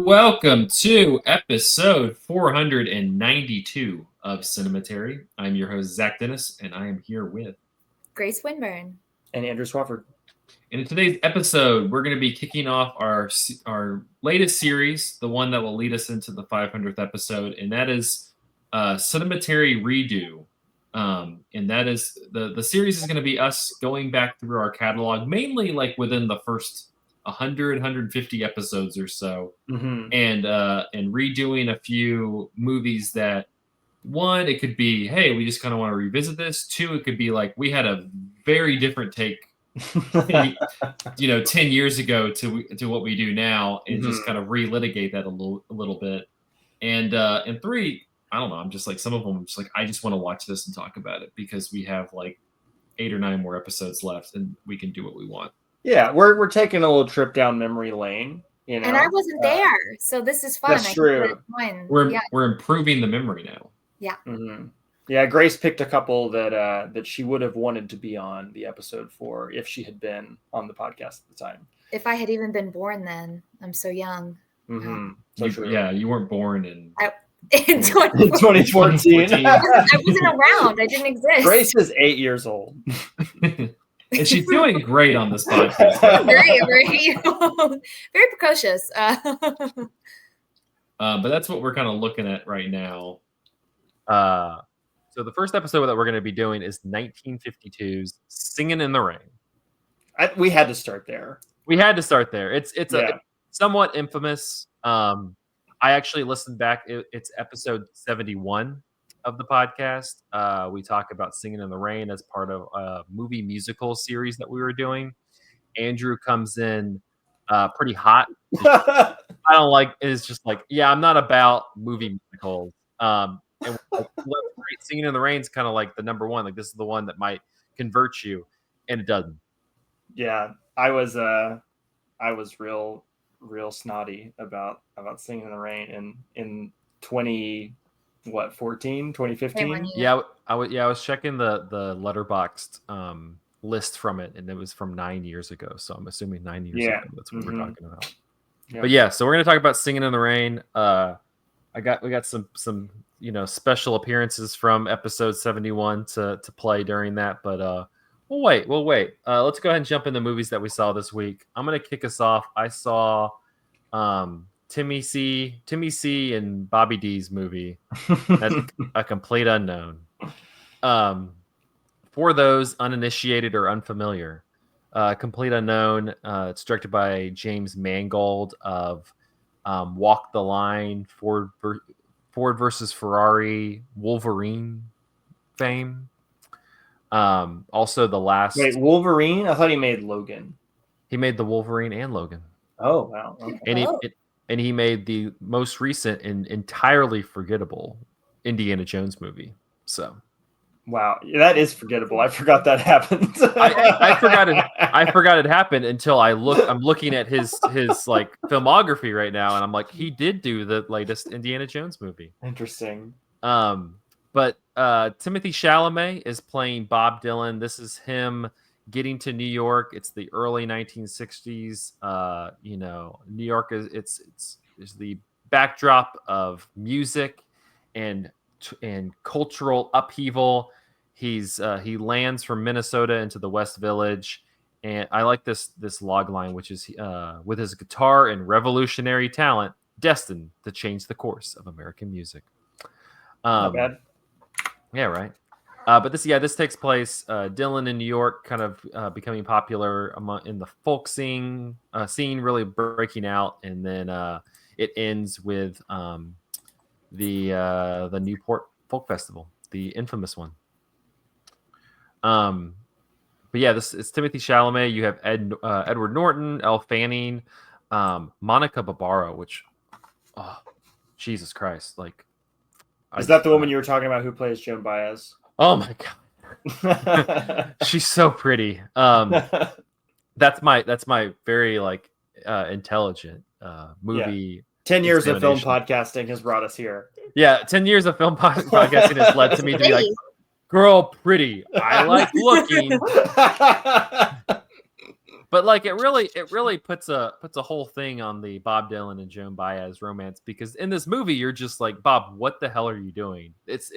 Welcome to episode 492 of Cinematary. I'm your host, Zach Dennis, and I am here with Grace Winburn and Andrew Swafford. And in today's episode, we're going to be kicking off our latest series, the one that will lead us into the 500th episode, and that is Cinematary Re-Do. And that is the series is going to be us going back through our catalog, mainly like within the first 100, 150 episodes or so, and redoing a few movies that, one, it could be, hey, we just kind of want to revisit this. Two, it could be like we had a very different take 10 years ago to what we do now, and just kind of relitigate that a little bit. And three, I don't know, I'm just like, some of them I'm just like, I just want to watch this and talk about it because we have like 8 or 9 more episodes left and we can do what we want. Yeah, we're taking a little trip down memory lane, you know. And I wasn't there, so this is fun. That's true. We're improving the memory now. Yeah. Mm-hmm. Yeah, Grace picked a couple that she would have wanted to be on the episode for if she had been on the podcast at the time. If I had even been born then. I'm so young. Mm-hmm. You weren't born in 2014. I wasn't around. I didn't exist. Grace is 8 years old. And she's doing great on this podcast. Very precocious. But that's what we're kind of looking at right now. So the first episode that we're going to be doing is 1952's Singin' in the Rain. We had to start there. It's a somewhat infamous. I actually listened back. It's episode 71 of the podcast. We talk about Singin' in the Rain as part of a movie musical series that we were doing. Andrew comes in pretty hot. I don't like. It's just like, yeah, I'm not about movie musicals. And great. Singin' in the Rain is kind of like the number one. Like, this is the one that might convert you, and it doesn't. Yeah, I was real snotty about Singin' in the Rain in 2015. Yeah, I was checking the letterboxed list from it, and it was from 9 years ago. So I'm assuming 9 years ago. That's what we're talking about. Yep. But yeah, so we're gonna talk about Singin' in the Rain. We got some special appearances from episode 71 to play during that, but we'll wait. Let's go ahead and jump into movies that we saw this week. I'm gonna kick us off. I saw Timmy C and Bobby D's movie. That's A Complete Unknown. For those uninitiated or unfamiliar, Complete Unknown. It's directed by James Mangold of Walk the Line, Ford versus Ferrari, Wolverine fame. Also, the last. Wait, Wolverine? I thought he made Logan. He made the Wolverine and Logan. Oh wow! Okay. And he made the most recent and entirely forgettable Indiana Jones movie. So. Wow, that is forgettable. I forgot that happened. I forgot it happened until I'm looking at his like filmography right now, and I'm like, he did do the latest Indiana Jones movie. Interesting. But Timothée Chalamet is playing Bob Dylan. This is him getting to New York. It's the early 1960s. New York is the backdrop of music and cultural upheaval. He lands from Minnesota into the West Village, and I like this log line, which is with his guitar and revolutionary talent, destined to change the course of American music. Not bad. Yeah, right. But this takes place Dylan in New York, kind of becoming popular in the folk scene, really breaking out, and then it ends with the Newport Folk Festival, the infamous one. But yeah, it's Timothée Chalamet. You have Edward Norton, Elle Fanning, Monica Barbaro, which, Jesus Christ, like, is that the woman you were talking about who plays Joan Baez? Oh my god, she's so pretty. That's my very like intelligent movie. Yeah. 10 years of film podcasting has brought us here. Yeah, 10 years of film podcasting has led to me to be like, girl, pretty. I like looking. But like it really puts a whole thing on the Bob Dylan and Joan Baez romance, because in this movie you're just like, Bob, what the hell are you doing? It's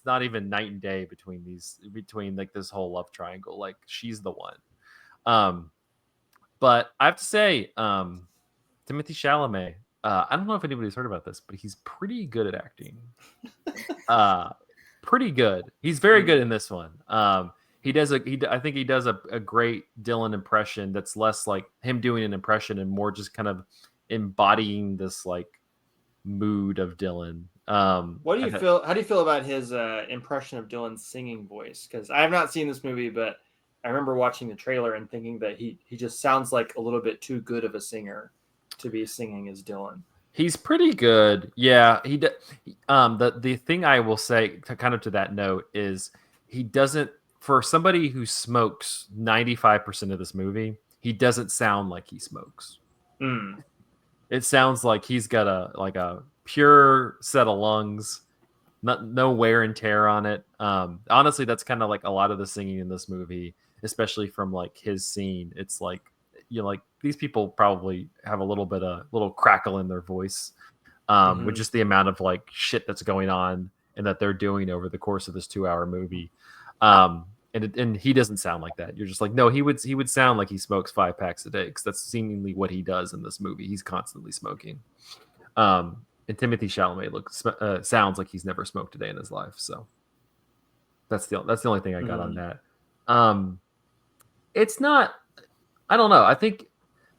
not even night and day between like this whole love triangle. Like she's the one. But I have to say, Timothée Chalamet. I don't know if anybody's heard about this, but he's pretty good at acting. Pretty good. He's very good in this one. I think he does a great Dylan impression that's less like him doing an impression and more just kind of embodying this like mood of Dylan. What do you feel? How do you feel about his impression of Dylan's singing voice? Because I have not seen this movie, but I remember watching the trailer and thinking that he just sounds like a little bit too good of a singer to be singing as Dylan. He's pretty good. Yeah, the thing I will say to that note is he doesn't, for somebody who smokes 95% of this movie, he doesn't sound like he smokes. It sounds like he's got a pure set of lungs, no wear and tear on it. Honestly, that's kind of like a lot of the singing in this movie, especially from like his scene. It's like, like these people probably have a little crackle in their voice, with just the amount of like shit that's going on and that they're doing over the course of this 2-hour movie. And he doesn't sound like that. You're just like, no, he would sound like he smokes 5 packs a day, because that's seemingly what he does in this movie. He's constantly smoking. And Timothée Chalamet sounds like he's never smoked a day in his life. So that's the only thing I got on that. It's not. I don't know. I think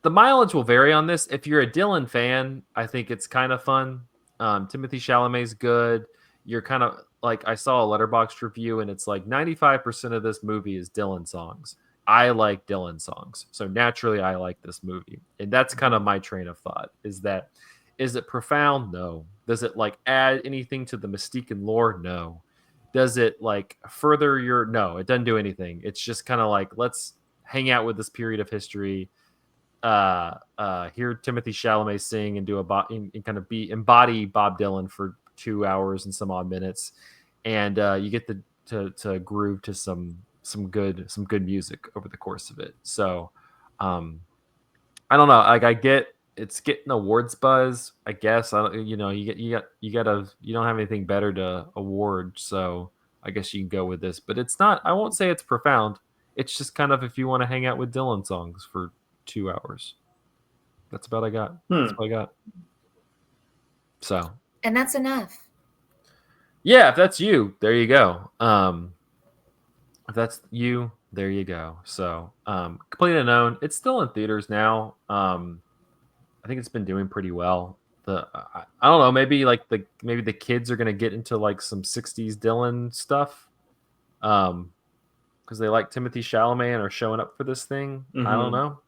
the mileage will vary on this. If you're a Dylan fan, I think it's kind of fun. Timothée Chalamet's good. You're kind of like, I saw a Letterboxd review and it's like 95% of this movie is Dylan songs. I like Dylan songs, so naturally I like this movie. And that's kind of my train of thought, is it profound? No. Does it like add anything to the mystique and lore? No. Does it like further no, it doesn't do anything. It's just kind of like, let's hang out with this period of history, hear Timothée Chalamet sing and do and kind of embody Bob Dylan for 2 hours and some odd minutes, and you get to groove to some good music over the course of it. So I don't know, like I get it's getting awards buzz, I guess. You don't have anything better to award, so I guess you can go with this. But it's not, I won't say it's profound. It's just kind of if you want to hang out with Dylan songs for 2 hours. That's about I got. That's what I got. So. And that's enough. Yeah, if that's you, there you go. If that's you, there you go. So, Complete Unknown, it's still in theaters now. I think it's been doing pretty well. I don't know, maybe the kids are gonna get into like some 60s Dylan stuff, because they like Timothée Chalamet and are showing up for this thing. I don't know.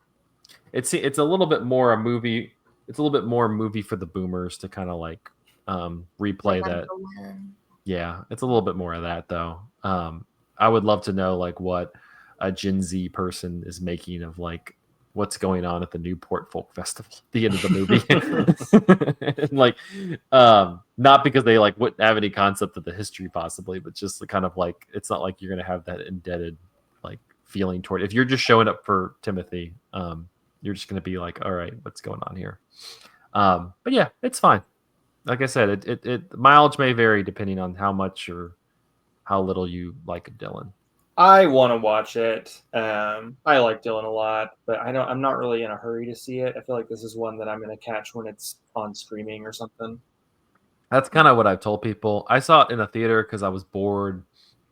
It's a little bit more a movie. It's a little bit more a movie for the boomers to kind of like replay that. Yeah, it's a little bit more of that though. I would love to know like what a Gen Z person is making of like what's going on at the Newport Folk Festival at the end of the movie. And like not because they like wouldn't have any concept of the history possibly, but just kind of like, it's not like you're gonna have that indebted like feeling toward, if you're just showing up for Timothy, you're just gonna be like, all right, what's going on here? But yeah, it's fine. Like I said, it mileage may vary depending on how much or how little you like Dylan. I want to watch it. I like Dylan a lot, but I'm not really in a hurry to see it. I feel like this is one that I'm going to catch when it's on streaming or something. That's kind of what I've told people. I saw it in a theater because I was bored,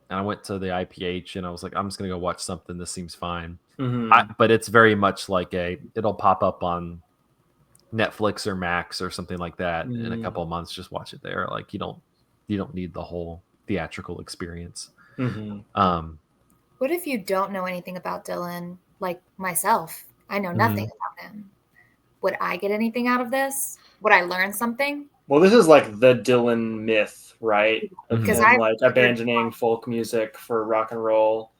and I went to the IPH, and I was like, I'm just going to go watch something. This seems fine. But it's very much like it'll pop up on Netflix or Max or something like that in a couple of months. Just watch it there. Like you don't need the whole theatrical experience. What if you don't know anything about Dylan, like myself? I know nothing about him. Would I get anything out of this? Would I learn something? Well, this is like the Dylan myth, right? Because I like abandoning folk music for rock and roll.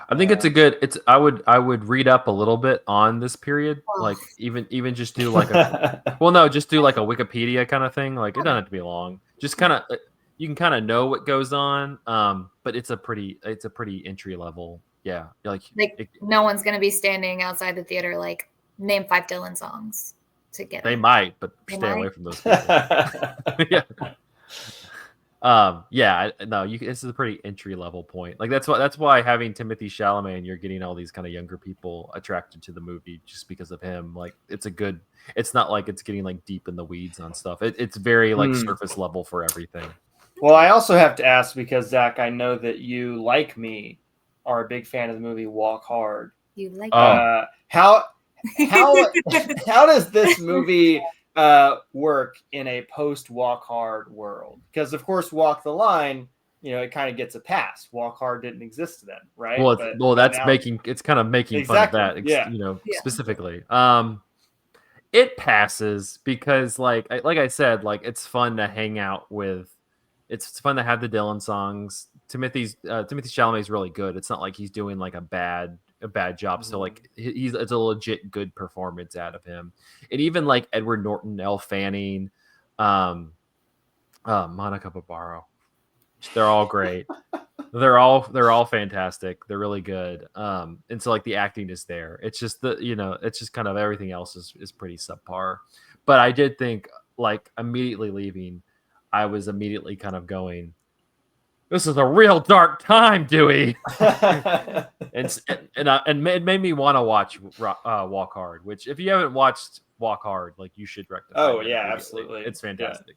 I think it's a good. I would read up a little bit on this period, like even just do like just do like a Wikipedia kind of thing. Like it doesn't have to be long. Just kind of you can kind of know what goes on. But it's a pretty entry level yeah, like no one's gonna be standing outside the theater like name 5 Dylan songs to get. They might, but stay away from those people. Yeah. No, this is a pretty entry level point. Like that's why having Timothée Chalamet and you're getting all these kind of younger people attracted to the movie just because of him. Like it's not like it's getting like deep in the weeds on stuff. It's very like surface level for everything. Well, I also have to ask because Zach, I know that you, like me, are a big fan of the movie Walk Hard. You like how does this movie work in a post Walk Hard world? Because of course, Walk the Line, it kind of gets a pass. Walk Hard didn't exist then, right? That's kind of making fun of that, specifically. It passes because, like I said, like it's fun to hang out with. It's fun to have the Dylan songs. Timothée Chalamet is really good. It's not like he's doing like a bad job. Mm-hmm. So like it's a legit good performance out of him. And even like Edward Norton, Elle Fanning, Monica Barbaro, they're all great. they're all fantastic. They're really good. And so like the acting is there. It's just it's just kind of everything else is pretty subpar. But I did think, like, immediately leaving, I was immediately kind of going, this is a real dark time, Dewey. and it made me want to watch Walk Hard, which if you haven't watched Walk Hard, like you should rectify. Oh yeah, absolutely. It's fantastic.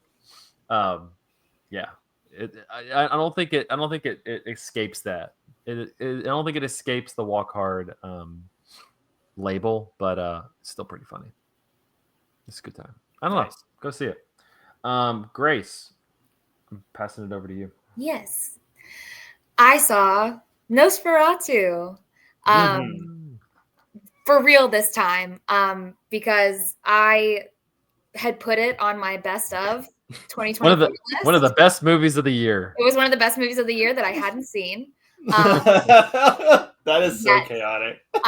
Yeah. I don't think it escapes that. I don't think it escapes the Walk Hard label, but it's still pretty funny. It's a good time. I don't know. Go see it. Grace, I'm passing it over to you. Yes. I saw Nosferatu. For real this time. Because I had put it on my best of 2020 list. One of the best movies of the year. It was one of the best movies of the year that I hadn't seen. That is so chaotic. But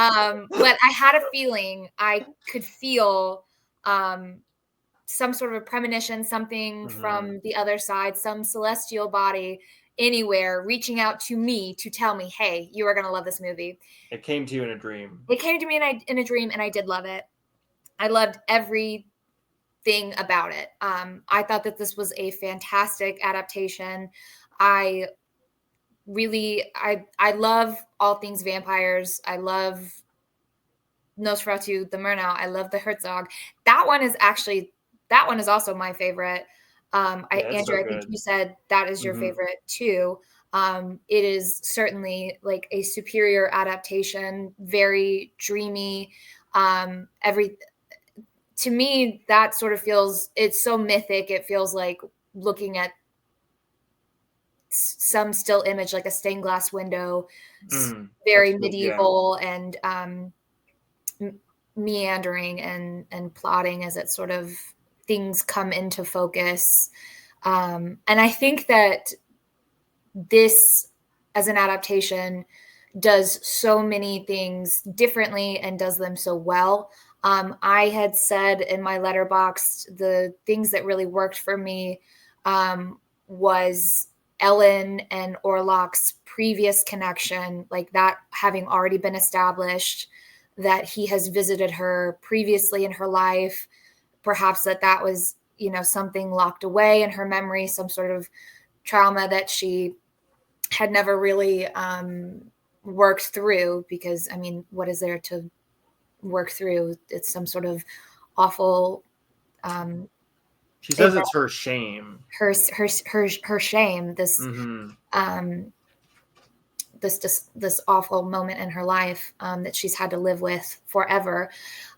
I had a feeling I could feel some sort of a premonition, something from the other side, some celestial body anywhere reaching out to me to tell me, hey, you are going to love this movie. It came to you in a dream. It came to me in a dream, and I did love it. I loved everything about it. I thought that this was a fantastic adaptation. I love all things vampires. I love Nosferatu, the Murnau. I love the Herzog. That one is also my favorite. Andrew, I think you said that is your favorite too. It is certainly like a superior adaptation, very dreamy. To me, that sort of feels, it's so mythic. It feels like looking at some still image, like a stained glass window, very medieval and meandering and plotting as it sort of things come into focus. And I think that this as an adaptation does so many things differently and does them so well. I had said in my letterbox, the things that really worked for me was Ellen and Orlok's previous connection, like that having already been established, that he has visited her previously in her life, perhaps that was, something locked away in her memory, some sort of trauma that she had never really worked through, because, what is there to work through? It's some sort of awful. She says it's her shame. Her shame. This awful moment in her life that she's had to live with forever,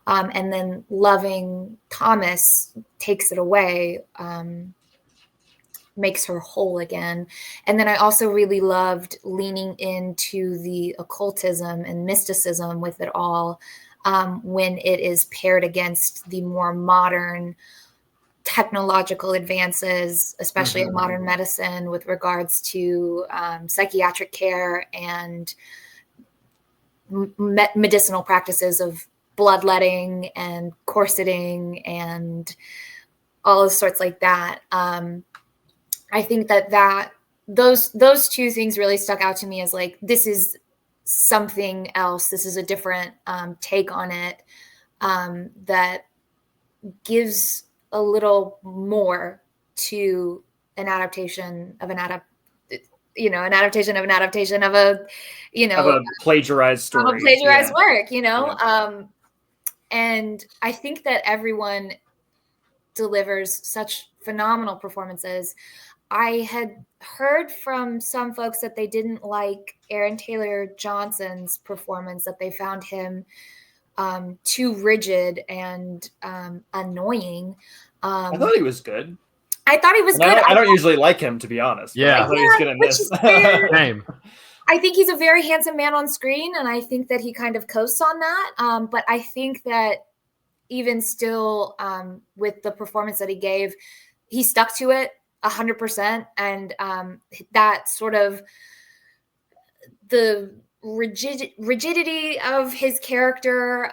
and then loving Thomas takes it away, makes her whole again. And then I also really loved leaning into the occultism and mysticism with it all, when it is paired against the more modern technological advances, especially in modern medicine, with regards to psychiatric care and medicinal practices of bloodletting and corseting and all sorts like that. I think that those two things really stuck out to me as like, this is something else. This is a different take on it that gives a little more to an adaptation of an adaptation of a, of a plagiarized story, of a plagiarized work, and I think that everyone delivers such phenomenal performances. I had heard from some folks that they didn't like Aaron Taylor Johnson's performance, that they found him too rigid and annoying. I thought he was good. I thought he was good. I don't usually like him, to be honest. Yeah. I thought he was good in this. Same. I think he's a very handsome man on screen, and I think that he kind of coasts on that. But I think that even still, with the performance that he gave, he stuck to it 100%. And that sort of the rigidity of his character,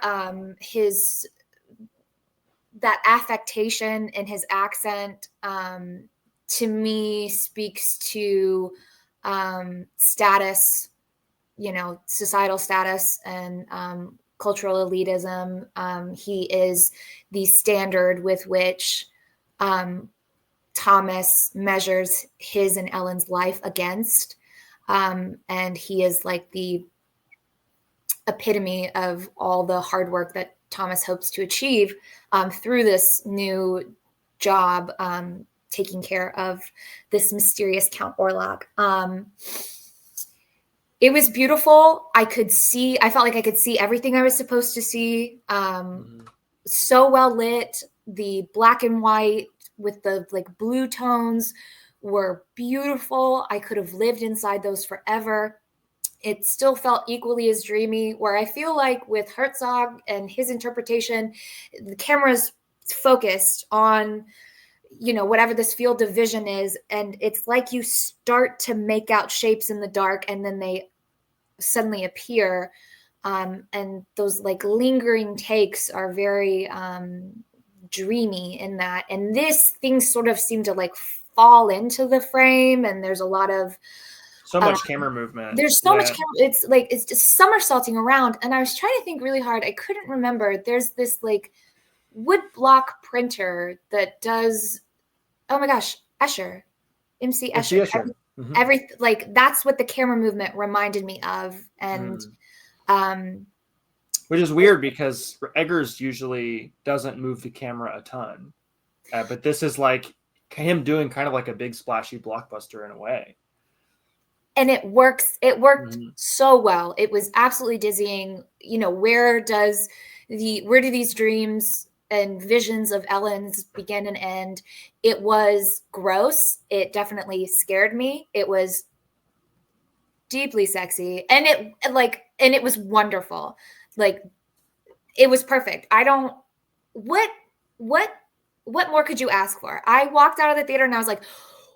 that affectation in his accent, to me speaks to status, societal status and cultural elitism. He is the standard with which Thomas measures his and Ellen's life against. And he is like the epitome of all the hard work that Thomas hopes to achieve through this new job, taking care of this mysterious Count Orlok. It was beautiful. I felt like I could see everything I was supposed to see. So well lit. The black and white with the blue tones were beautiful. I could have lived inside those forever. It still felt equally as dreamy, where I feel like with Herzog and his interpretation, the camera's focused on, whatever this field of vision is. And it's like you start to make out shapes in the dark and then they suddenly appear. And those lingering takes are very dreamy in that. And this thing sort of seemed to fall into the frame. And there's a lot of so much camera movement. There's so much camera. It's just somersaulting around. And I was trying to think really hard. I couldn't remember. There's this wood block printer that does, oh my gosh, Escher, MC Escher. That's what the camera movement reminded me of. And which is weird because Eggers usually doesn't move the camera a ton. But this is him doing kind of like a big splashy blockbuster in a way. And it works. It worked so well. It was absolutely dizzying. Where do these dreams and visions of Ellen's begin and end? It was gross. It definitely scared me. It was deeply sexy. And it was wonderful. It was perfect. What more could you ask for? I walked out of the theater and I was like,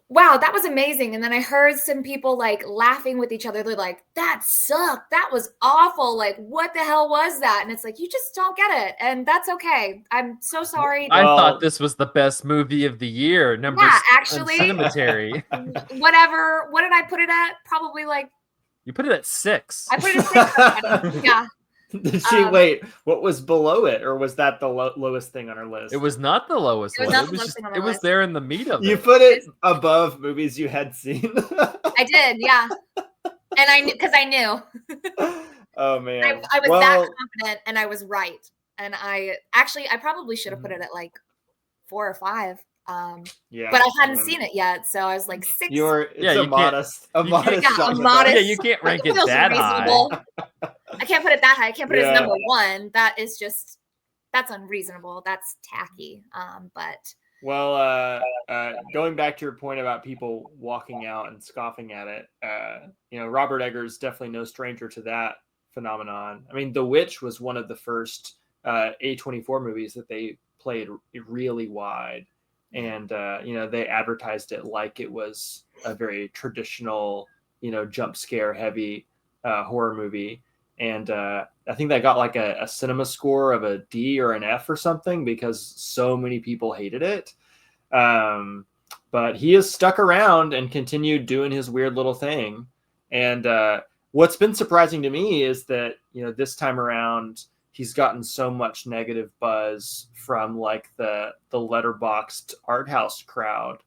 wow, that was amazing. And then I heard some people laughing with each other. They're like, that sucked. That was awful. What the hell was that? And it's you just don't get it. And that's okay. I'm so sorry. I thought this was the best movie of the year. Actually, Cinematary. Whatever. What did I put it at? Probably you put it at 6. I put it at 6. Yeah. Did she wait? What was below it, or was that the lowest thing on her list? It was not the lowest one. It was there in the meat of it. You put it above movies you had seen. I did, yeah. And I knew because I knew. Oh man, I was that confident, and I was right. And I probably should have put it at 4 or 5. But I hadn't seen it yet, so I was 6. It's a modest Yeah, you can't rank it that high. I can't put it that high. I can't put it as number 1. That is that's unreasonable. That's tacky. But going back to your point about people walking out and scoffing at it, Robert Eggers definitely no stranger to that phenomenon. I mean, The Witch was one of the first A24 movies that they played really wide. And, they advertised it like it was a very traditional, jump scare heavy horror movie. And I think that got a cinema score of a D or an F or something because so many people hated it. But he has stuck around and continued doing his weird little thing. And What's been surprising to me is that, this time around, he's gotten so much negative buzz from like the letterboxed art house crowd.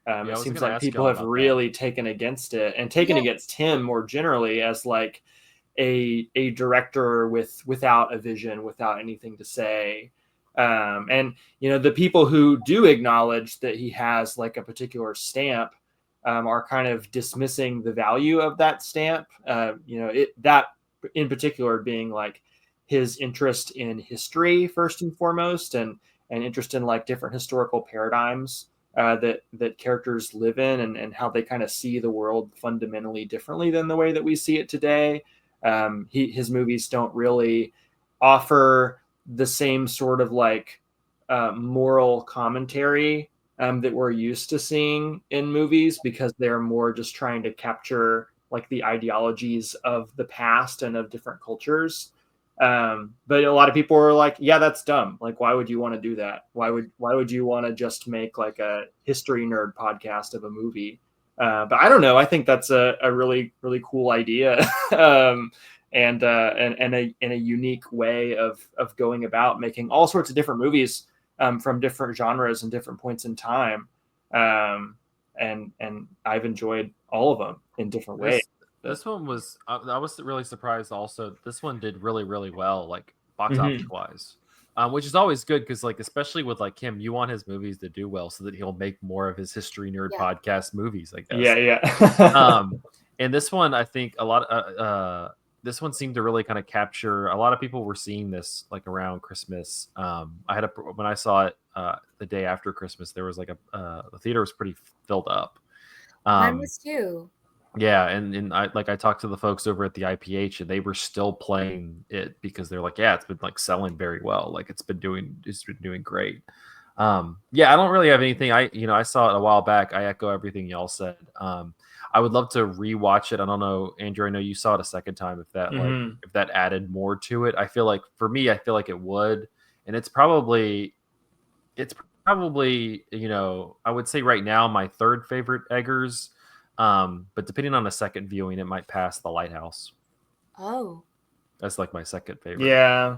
It seems like people have really taken against it and taken against him more generally as like a director without a vision, without anything to say. And the people who do acknowledge that he has like a particular stamp are kind of dismissing the value of that stamp. That in particular being like his interest in history first and foremost, and interest in like different historical paradigms that characters live in, and how they kind of see the world fundamentally differently than the way that we see it today. His movies don't really offer the same sort of like moral commentary that we're used to seeing in movies, because they're more just trying to capture like the ideologies of the past and of different cultures. But a lot of people are like, yeah, that's dumb. Like, why would you want to do that? Why would you want to just make like a history nerd podcast of a movie? But I don't know. I think that's a really, really cool idea. And a unique way of going about making all sorts of different movies from different genres and different points in time. And I've enjoyed all of them in different ways. This one was, I was really surprised also. This one did really, really well, like box office wise, which is always good because, like, especially with like him, you want his movies to do well so that he'll make more of his history nerd podcast movies, I guess. Yeah. And this one, I think this one seemed to really kind of capture. A lot of people were seeing this like around Christmas. When I saw it the day after Christmas, there was like the theater was pretty filled up. Mine was too. Yeah, and I talked to the folks over at the IPH, and they were still playing it because they're like, yeah, it's been like selling very well. Like it's been doing great. Yeah, I don't really have anything. I saw it a while back. I echo everything y'all said. I would love to rewatch it. I don't know, Andrew, I know you saw it a second time. If that if that added more to it, I feel like for me, I feel like it would. And it's probably, I would say right now my third favorite Eggers. But depending on the second viewing, it might pass The Lighthouse. Oh, That's like my second favorite. Yeah,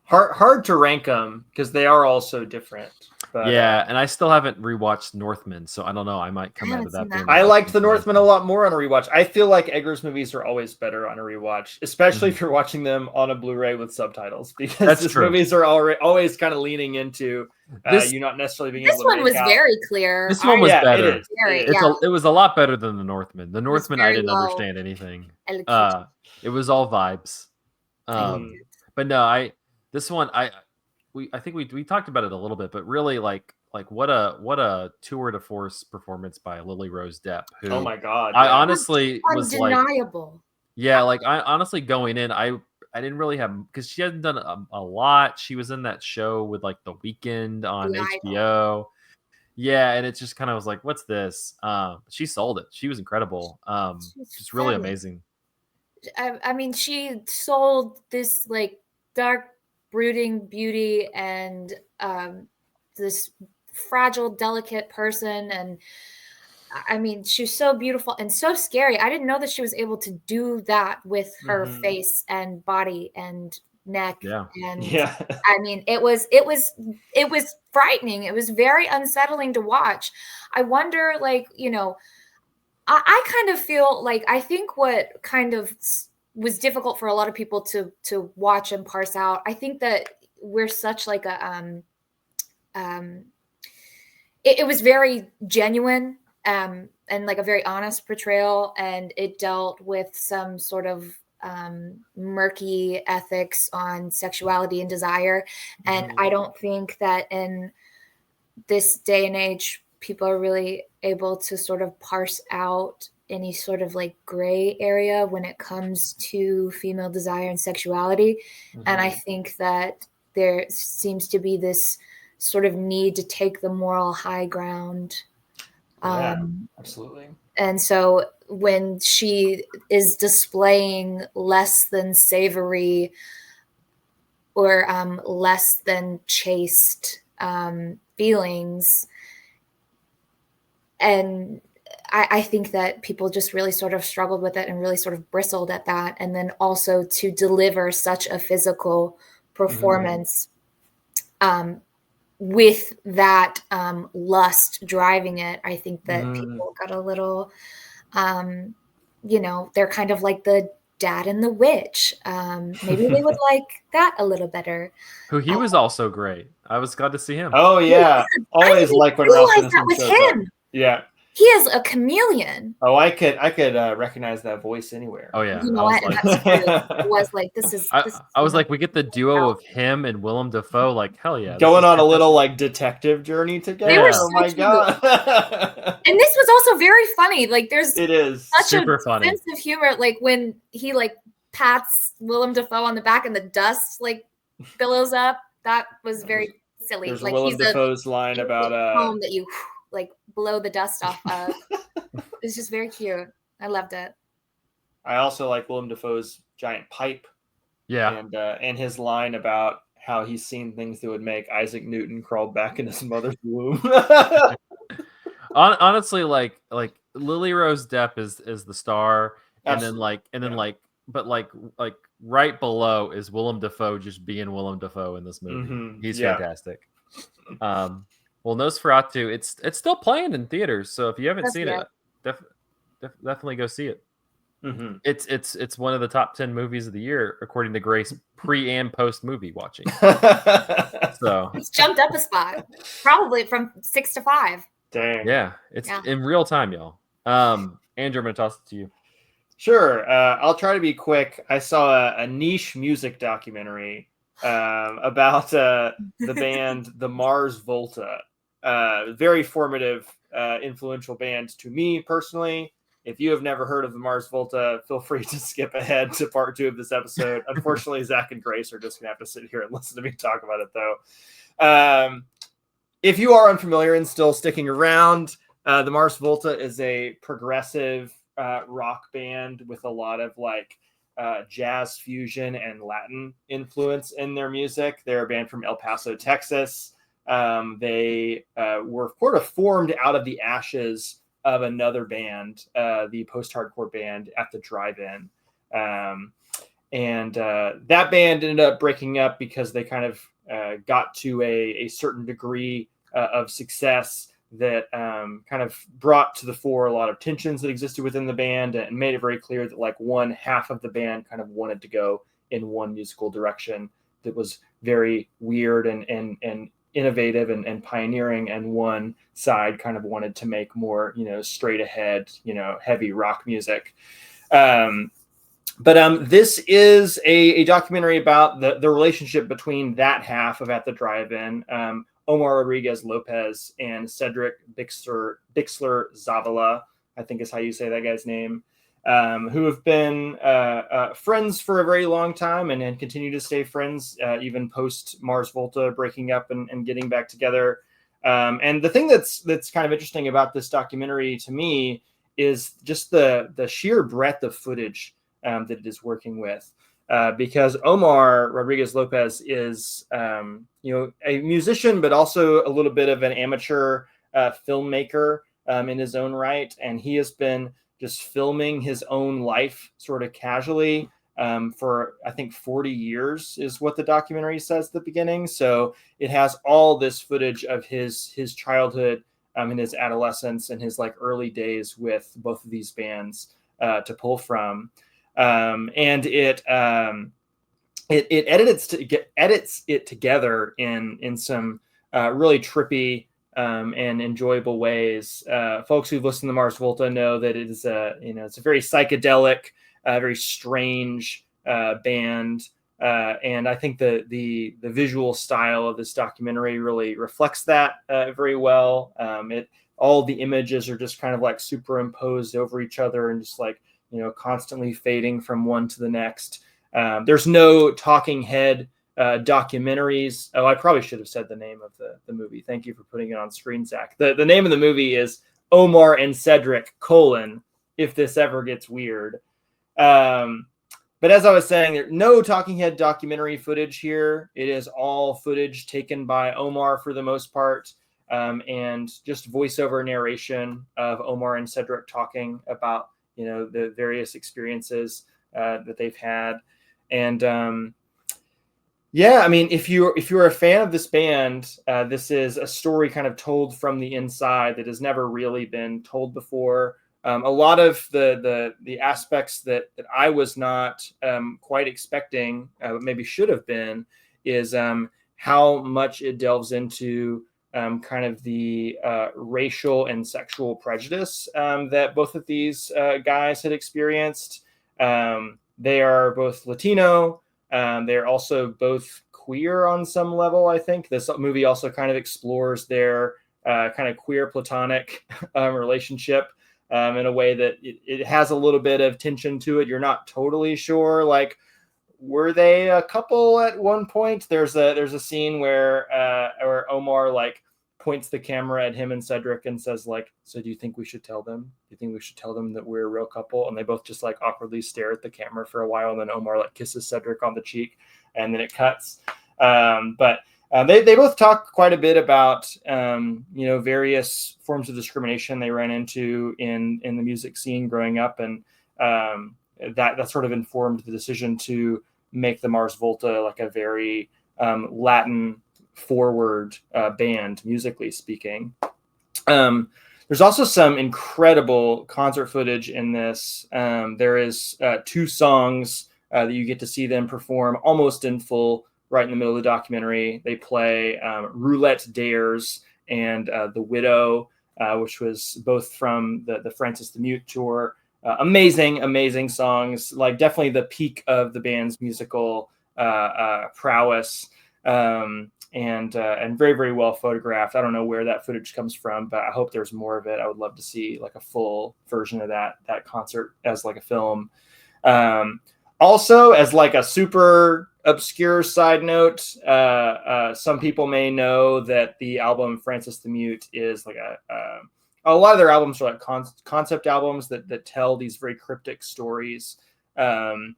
hard to rank them because they are all so different. But, yeah, and I still haven't rewatched Northman, so I don't know. I might come out of that. I liked the Northman a lot more on a rewatch. I feel like Eggers movies are always better on a rewatch, especially if you're watching them on a Blu-ray with subtitles, because these movies are always kind of leaning into you not necessarily being able to make out. This one was very clear. This one was better. It is. It was a lot better than the Northman. The Northman, I didn't understand anything. It was all vibes. But no, this one, I think we talked about it a little bit, but really like what a tour de force performance by Lily Rose Depp. Who, oh my god! I honestly was undeniable. Like I honestly going in, I didn't really have, because she hadn't done a lot. She was in that show with like The Weeknd on HBO. Yeah, and it just kind of was like, what's this? She sold it. She was incredible. Just really amazing. I mean, she sold this like dark, brooding beauty and this fragile, delicate person. And I mean, she's so beautiful and so scary. I didn't know that she was able to do that with her face and body and neck. I mean, it was frightening. It was very unsettling to watch. I wonder, like, I kind of feel like, I think what kind of was difficult for a lot of people to watch and parse out, I think that we're such like a it was very genuine and like a very honest portrayal, and it dealt with some sort of murky ethics on sexuality and desire. And I don't think that in this day and age people are really able to sort of parse out any sort of like gray area when it comes to female desire and sexuality. And I think that there seems to be this sort of need to take the moral high ground. Absolutely. And so when she is displaying less than savory or less than chaste feelings, and I think that people just really sort of struggled with it and really sort of bristled at that. And then also to deliver such a physical performance with that lust driving it, I think that people got a little, they're kind of like the Dad and the Witch. Maybe they would like that a little better. Who he was also great. I was glad to see him. Oh yeah, always like when Ralph that was him. Up. Yeah, he is a chameleon. Oh, I could recognize that voice anywhere. Oh yeah, you know what? Like, that's true. It was like this is. I was like, we get the duo of him and Willem Dafoe. Like hell yeah, going on a little like detective journey together. They were oh my god! And this was also very funny. Like there's it is such super a funny sense of humor. Like when he like pats Willem Dafoe on the back and the dust like billows up. That was very silly. There's like Willem Dafoe's line about home that you like blow the dust off of. It's just very cute. I loved it. I also like Willem Dafoe's giant pipe. Yeah. And his line about how he's seen things that would make Isaac Newton crawl back in his mother's womb. Honestly, like Lily Rose Depp is the star, Absolutely. but right below is Willem Dafoe just being Willem Dafoe in this movie. He's fantastic. Well, Nosferatu, it's still playing in theaters, so if you haven't seen it, definitely go see it. It's one of the top 10 movies of the year according to Grace pre and post movie watching. So it's jumped up a spot, probably from 6 to 5. Dang. Yeah, it's in real time, y'all. Andrew, I'm gonna toss it to you. Sure. I'll try to be quick. I saw a niche music documentary about the band the Mars Volta. Very formative, influential band to me personally. If you have never heard of the Mars Volta, feel free to skip ahead to part 2 of this episode. Unfortunately, Zach and Grace are just going to have to sit here and listen to me talk about it, though. If you are unfamiliar and still sticking around, the Mars Volta is a progressive rock band with a lot of like jazz fusion and Latin influence in their music. They're a band from El Paso, Texas. They were sort of formed out of the ashes of another band, the post-hardcore band At the Drive-In. And that band ended up breaking up because they kind of got to a certain degree of success that kind of brought to the fore a lot of tensions that existed within the band and made it very clear that like one half of the band kind of wanted to go in one musical direction that was very weird and innovative and pioneering, and one side kind of wanted to make more, straight ahead, heavy rock music. But this is a documentary about the relationship between that half of At the Drive-In, Omar Rodriguez Lopez and Cedric Bixler Zavala, I think is how you say that guy's name, who have been friends for a very long time and continue to stay friends even post Mars Volta breaking up and getting back together. And the thing that's kind of interesting about this documentary to me is just the sheer breadth of footage that it is working with. Because Omar Rodriguez Lopez is, a musician, but also a little bit of an amateur filmmaker in his own right. And he has been just filming his own life sort of casually for, I think, 40 years is what the documentary says at the beginning. So it has all this footage of his childhood and his adolescence and his like early days with both of these bands to pull from. And it edits it together in some really trippy and enjoyable ways. Folks who've listened to Mars Volta know that it is it's a very psychedelic, very strange band, and I think the visual style of this documentary really reflects that very well. All the images are just kind of like superimposed over each other and just like, constantly fading from one to the next. There's no talking head documentaries. Oh, I probably should have said the name of the movie. Thank you for putting it on screen, Zach. The name of the movie is Omar and Cedric, If This Ever Gets Weird. But as I was saying, there's no talking head documentary footage here. It is all footage taken by Omar for the most part. and just voiceover narration of Omar and Cedric talking about, the various experiences that they've had. And yeah, I mean, if you're a fan of this band, this is a story kind of told from the inside that has never really been told before. A lot of the aspects that I was not quite expecting, but maybe should have been, is how much it delves into kind of the racial and sexual prejudice that both of these guys had experienced. They are both Latino. They're also both queer on some level, I think. This movie also kind of explores their kind of queer platonic relationship in a way that it has a little bit of tension to it. You're not totally sure, like, were they a couple at one point? There's a scene where Omar like points the camera at him and Cedric and says, like, so do you think we should tell them? Do you think we should tell them that we're a real couple? And they both just like awkwardly stare at the camera for a while. And then Omar like kisses Cedric on the cheek and then it cuts. But they both talk quite a bit about, various forms of discrimination they ran into in the music scene growing up. And that sort of informed the decision to make the Mars Volta like a very Latin forward band, musically speaking. There's also some incredible concert footage in this. There is 2 songs that you get to see them perform almost in full right in the middle of the documentary. They play Roulette Dares and The Widow, which was both from the Francis the Mute tour. Amazing songs, like definitely the peak of the band's musical prowess. And very, very well photographed. I don't know where that footage comes from, but I hope there's more of it. I would love to see like a full version of that concert as like a film. Also, as like a super obscure side note, some people may know that the album Francis the Mute is like a lot of their albums are like concept albums that tell these very cryptic stories. Deep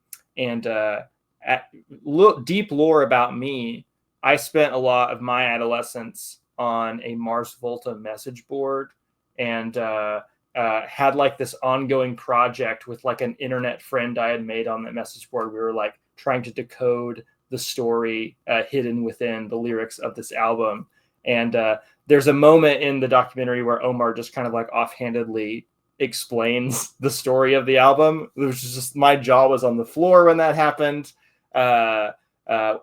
lore about me. I spent a lot of my adolescence on a Mars Volta message board and had like this ongoing project with like an internet friend I had made on that message board. We were like trying to decode the story hidden within the lyrics of this album. And there's a moment in the documentary where Omar just kind of like offhandedly explains the story of the album, which is just, my jaw was on the floor when that happened.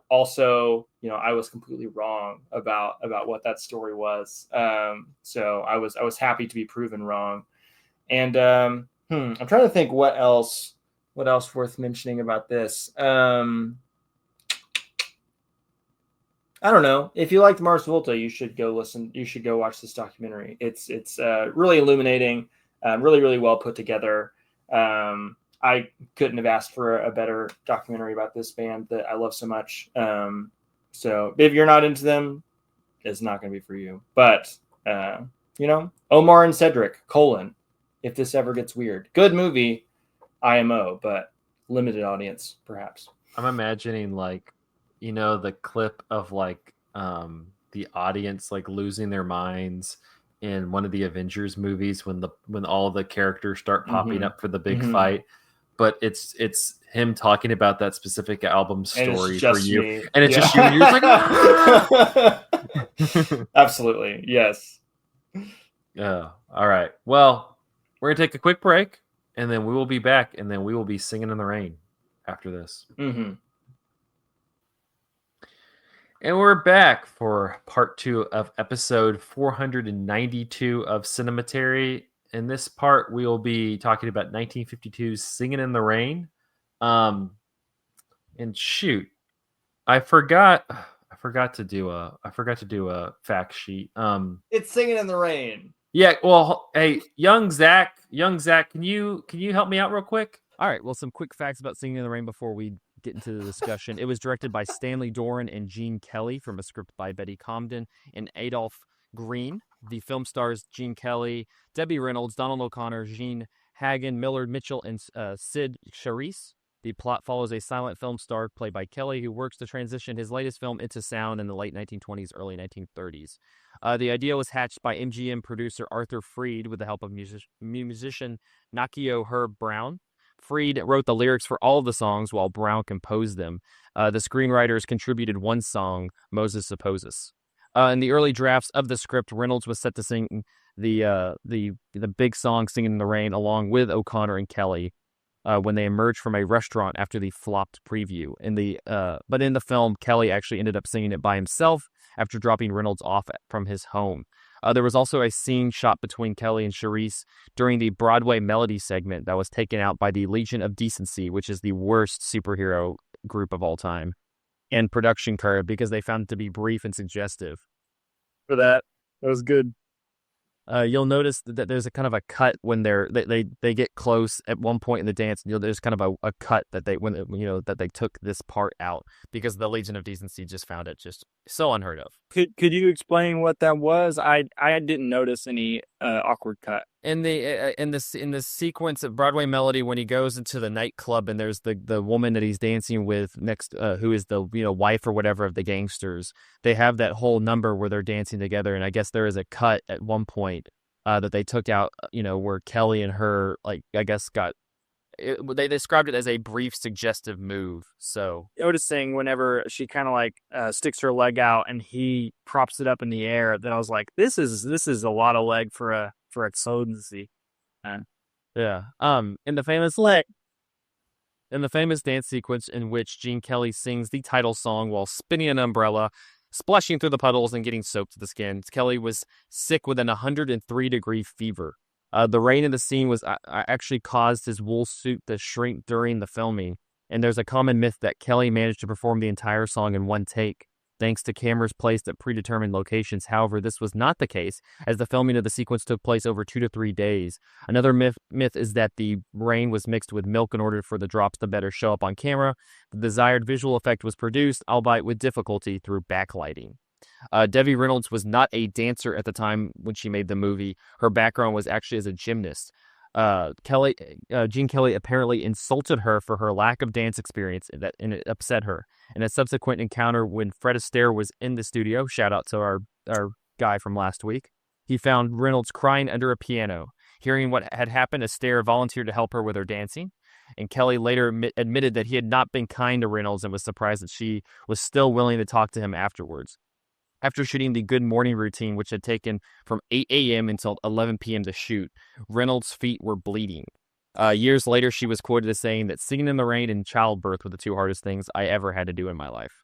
Also, I was completely wrong about what that story was. So I was happy to be proven wrong. And I'm trying to think what else worth mentioning about this. I don't know. If you liked Mars Volta, you should go listen. You should go watch this documentary. It's really illuminating, really, really well put together. I couldn't have asked for a better documentary about this band that I love so much. So if you're not into them, it's not going to be for you. But, Omar and Cedric, if this ever gets weird. Good movie, IMO, but limited audience, perhaps. I'm imagining the clip of the audience losing their minds in one of the Avengers movies when all the characters start popping up for the big fight. But it's him talking about that specific album story for you. Me. And it's just you, and you're just like, ah! Absolutely. Yes. Yeah. All right. Well, we're going to take a quick break, and then we will be back, and then we will be singing in the rain after this. Mm-hmm. And we're back for part 2 of episode 492 of Cinematary. In this part, we will be talking about 1952's Singin' in the Rain. And shoot, I forgot to do a fact sheet. It's Singin' in the Rain. Yeah, well, hey, young Zach, can you help me out real quick? All right, well, some quick facts about Singin' in the Rain before we get into the discussion. It was directed by Stanley Doran and Gene Kelly from a script by Betty Comden and Adolph Green. The film stars Gene Kelly, Debbie Reynolds, Donald O'Connor, Gene Hagen, Millard Mitchell, and Sid Charisse. The plot follows a silent film star played by Kelly who works to transition his latest film into sound in the late 1920s, early 1930s. The idea was hatched by MGM producer Arthur Freed with the help of musician Nakio Herb Brown. Freed wrote the lyrics for all of the songs while Brown composed them. The screenwriters contributed one song, Moses Supposes. In the early drafts of the script, Reynolds was set to sing the big song "Singin' in the Rain" along with O'Connor and Kelly when they emerged from a restaurant after the flopped preview. But in the film, Kelly actually ended up singing it by himself after dropping Reynolds off from his home. There was also a scene shot between Kelly and Charisse during the Broadway Melody segment that was taken out by the Legion of Decency, which is the worst superhero group of all time, and production curve because they found it to be brief and suggestive. For that was good. You'll notice that there's a kind of a cut when they get close at one point in the dance. And there's kind of a cut that they took this part out because the Legion of Decency just found it just so unheard of. Could you explain what that was? I didn't notice any awkward cut in the sequence of Broadway Melody when he goes into the nightclub and there's the woman that he's dancing with next, who is the wife or whatever of the gangsters. They have that whole number where they're dancing together, and I guess there is a cut at one point that they took out, where Kelly and her, I guess they described it as a brief suggestive move. So noticing whenever she kind of sticks her leg out and he props it up in the air, then I was like, this is a lot of leg for a solvency. Yeah. In the famous dance sequence in which Gene Kelly sings the title song while spinning an umbrella, splashing through the puddles and getting soaked to the skin, Kelly was sick with an 103-degree fever. The rain in the scene was actually caused his wool suit to shrink during the filming, and there's a common myth that Kelly managed to perform the entire song in one take, thanks to cameras placed at predetermined locations. However, this was not the case, as the filming of the sequence took place over 2 to 3 days. Another myth is that the rain was mixed with milk in order for the drops to better show up on camera. The desired visual effect was produced, albeit with difficulty, through backlighting. Debbie Reynolds was not a dancer at the time when she made the movie. Her background was actually as a gymnast. Gene Kelly apparently insulted her for her lack of dance experience, and it upset her. In a subsequent encounter when Fred Astaire was in the studio, shout out to our guy from last week, he found Reynolds crying under a piano. Hearing what had happened, Astaire volunteered to help her with her dancing, and Kelly later admitted that he had not been kind to Reynolds and was surprised that she was still willing to talk to him afterwards. After shooting the Good Morning routine, which had taken from 8 a.m. until 11 p.m. to shoot, Reynolds' feet were bleeding. Years later, she was quoted as saying that singing in the rain and childbirth were the two hardest things I ever had to do in my life.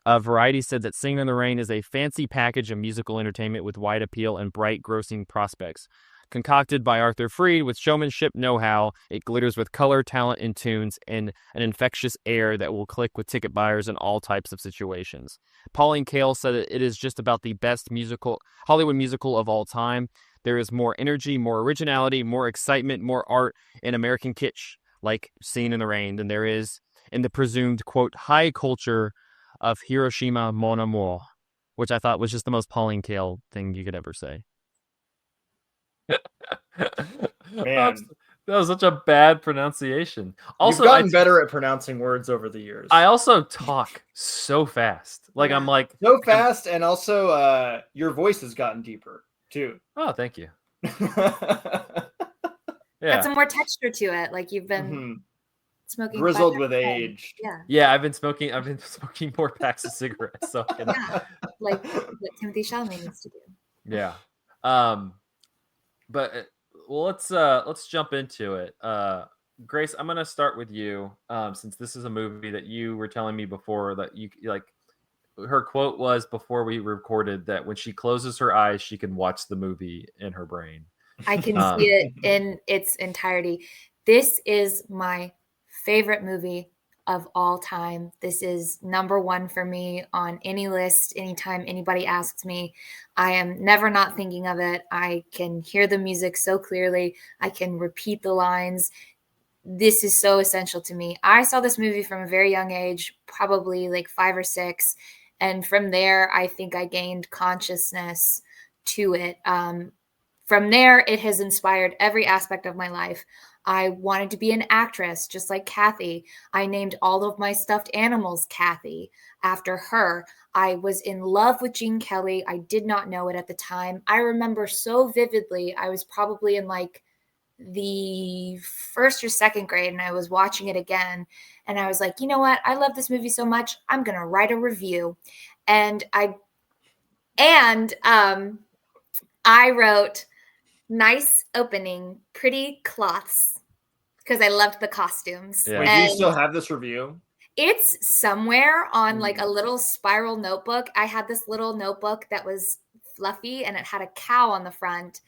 Variety said that Singin' in the Rain is a fancy package of musical entertainment with wide appeal and bright, grossing prospects. Concocted by Arthur Freed with showmanship know-how, it glitters with color, talent, and tunes, and an infectious air that will click with ticket buyers in all types of situations. Pauline Kael said that it is just about the best Hollywood musical of all time. There is more energy, more originality, more excitement, more art, and American kitsch, like Singin' in the Rain, than there is in the presumed, quote, high culture of Hiroshima Mon Amour, which I thought was just the most Pauline Kael thing you could ever say. Man, that was such a bad pronunciation. Also, you've gotten better at pronouncing words over the years. I also talk so fast. I'm like so fast, and also your voice has gotten deeper too. Oh, thank you. Got some more texture to it. Like you've been smoking grizzled with age. Yeah, I've been smoking more packs of cigarettes. So like what Timothy Chalamet needs to do. Yeah. But let's jump into it. Grace, I'm gonna start with you, since this is a movie that you were telling me before that you like. Her quote was before we recorded that when she closes her eyes, she can watch the movie in her brain. I can see it in its entirety. This is my favorite movie of all time. This is number one for me on any list. Anytime anybody asks me, I am never not thinking of it. I can hear the music so clearly. I can repeat the lines. This is so essential to me. I saw this movie from a very young age, probably like 5 or 6. And from there, I think I gained consciousness to it. From there, it has inspired every aspect of my life. I wanted to be an actress, just like Kathy. I named all of my stuffed animals Kathy after her. I was in love with Gene Kelly. I did not know it at the time. I remember so vividly, I was probably in like the first or second grade, and I was watching it again. And I was like, you know what? I love this movie so much. I'm going to write a review. And I wrote nice opening, pretty cloths, because I loved the costumes. Yeah. Wait, do you still have this review? It's somewhere on like a little spiral notebook. I had this little notebook that was fluffy and it had a cow on the front,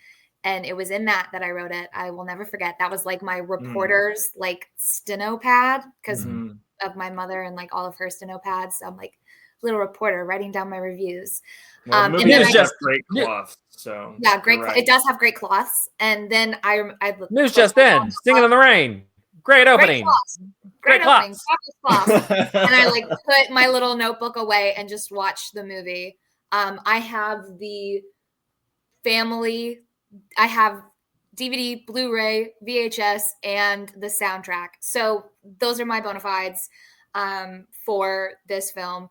and it was in that I wrote it. I will never forget. That was like my reporter's like steno pad, because of my mother and like all of her steno pads. So I'm like little reporter writing down my reviews. Well, the movie has great cloths, so yeah, great. Right. It does have great cloths. And then I news just in, Singing in the Rain, great opening, great opening, and I like put my little notebook away and just watched the movie. I have the family. I have DVD, Blu-ray, VHS, and the soundtrack. So those are my bona fides for this film.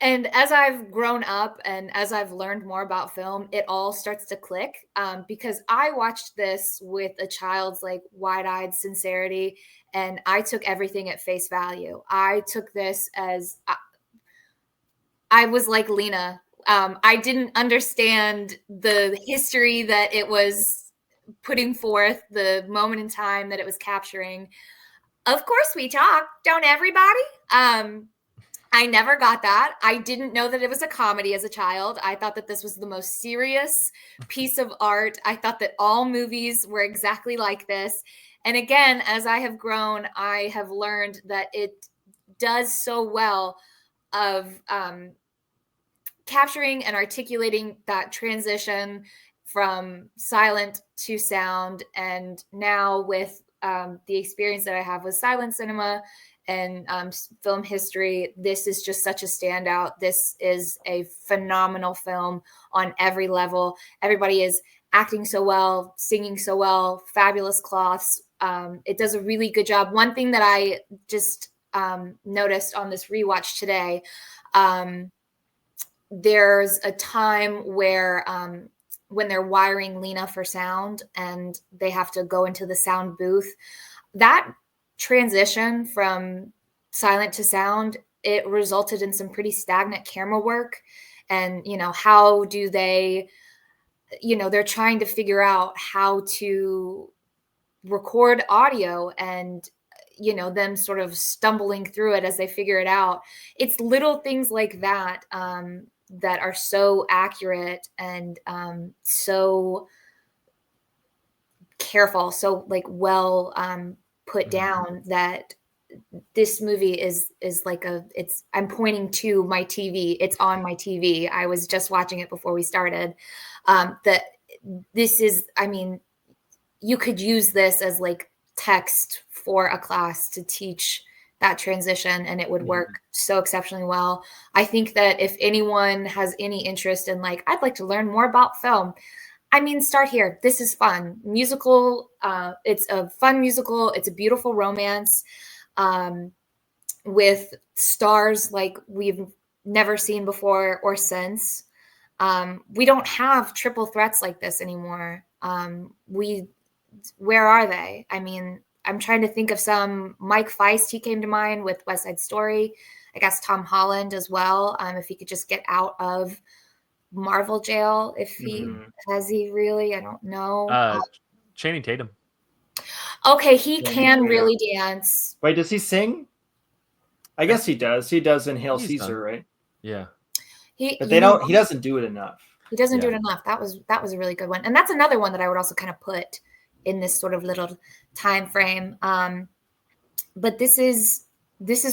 And as I've grown up and as I've learned more about film, it all starts to click, because I watched this with a child's like wide-eyed sincerity, and I took everything at face value. I took this as I was like Lena. I didn't understand the history that it was putting forth, the moment in time that it was capturing. Of course, we talk, don't everybody? I never got that. I didn't know that it was a comedy as a child. I thought that this was the most serious piece of art. I thought that all movies were exactly like this. And again, as I have grown, I have learned that it does so well of capturing and articulating that transition from silent to sound. And now with the experience that I have with silent cinema and film history, this is just such a standout. This is a phenomenal film on every level. Everybody is acting so well, singing so well, fabulous cloths. It does a really good job. One thing that I just noticed on this rewatch today, there's a time where when they're wiring Lena for sound and they have to go into the sound booth, that transition from silent to sound, it resulted in some pretty stagnant camera work. And, how do they, they're trying to figure out how to record audio, and, them sort of stumbling through it as they figure it out. It's little things like that that are so accurate and so careful, so like well put down, that this movie is like I'm pointing to my TV. It's on my TV. I was just watching it before we started. That this is, you could use this as like text for a class to teach that transition, and it would work so exceptionally well. I think that if anyone has any interest in like, I'd like to learn more about film, start here. This is fun. Musical. It's a fun musical. It's a beautiful romance with stars like we've never seen before or since. We don't have triple threats like this anymore. Where are they? I'm trying to think of some. Mike Feist, he came to mind with West Side Story. I guess Tom Holland as well. If he could just get out of Marvel jail, if he has he really, I don't know. Channing Tatum. Okay, he can really dance. Wait, does he sing? I guess he does. He does in Hail Caesar, right? Yeah. But they don't. He doesn't do it enough. He doesn't do it enough. That was a really good one, and that's another one that I would also kind of put in this sort of little time frame. But this is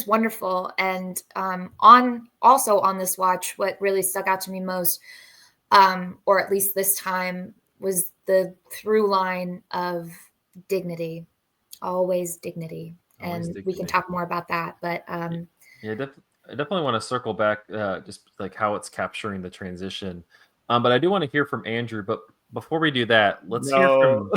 wonderful, and on this watch, what really stuck out to me most, or at least this time, was the through line of dignity, always dignity. We can talk more about that, but I definitely want to circle back just like how it's capturing the transition. But I do want to hear from Andrew. But before we do that, let's No.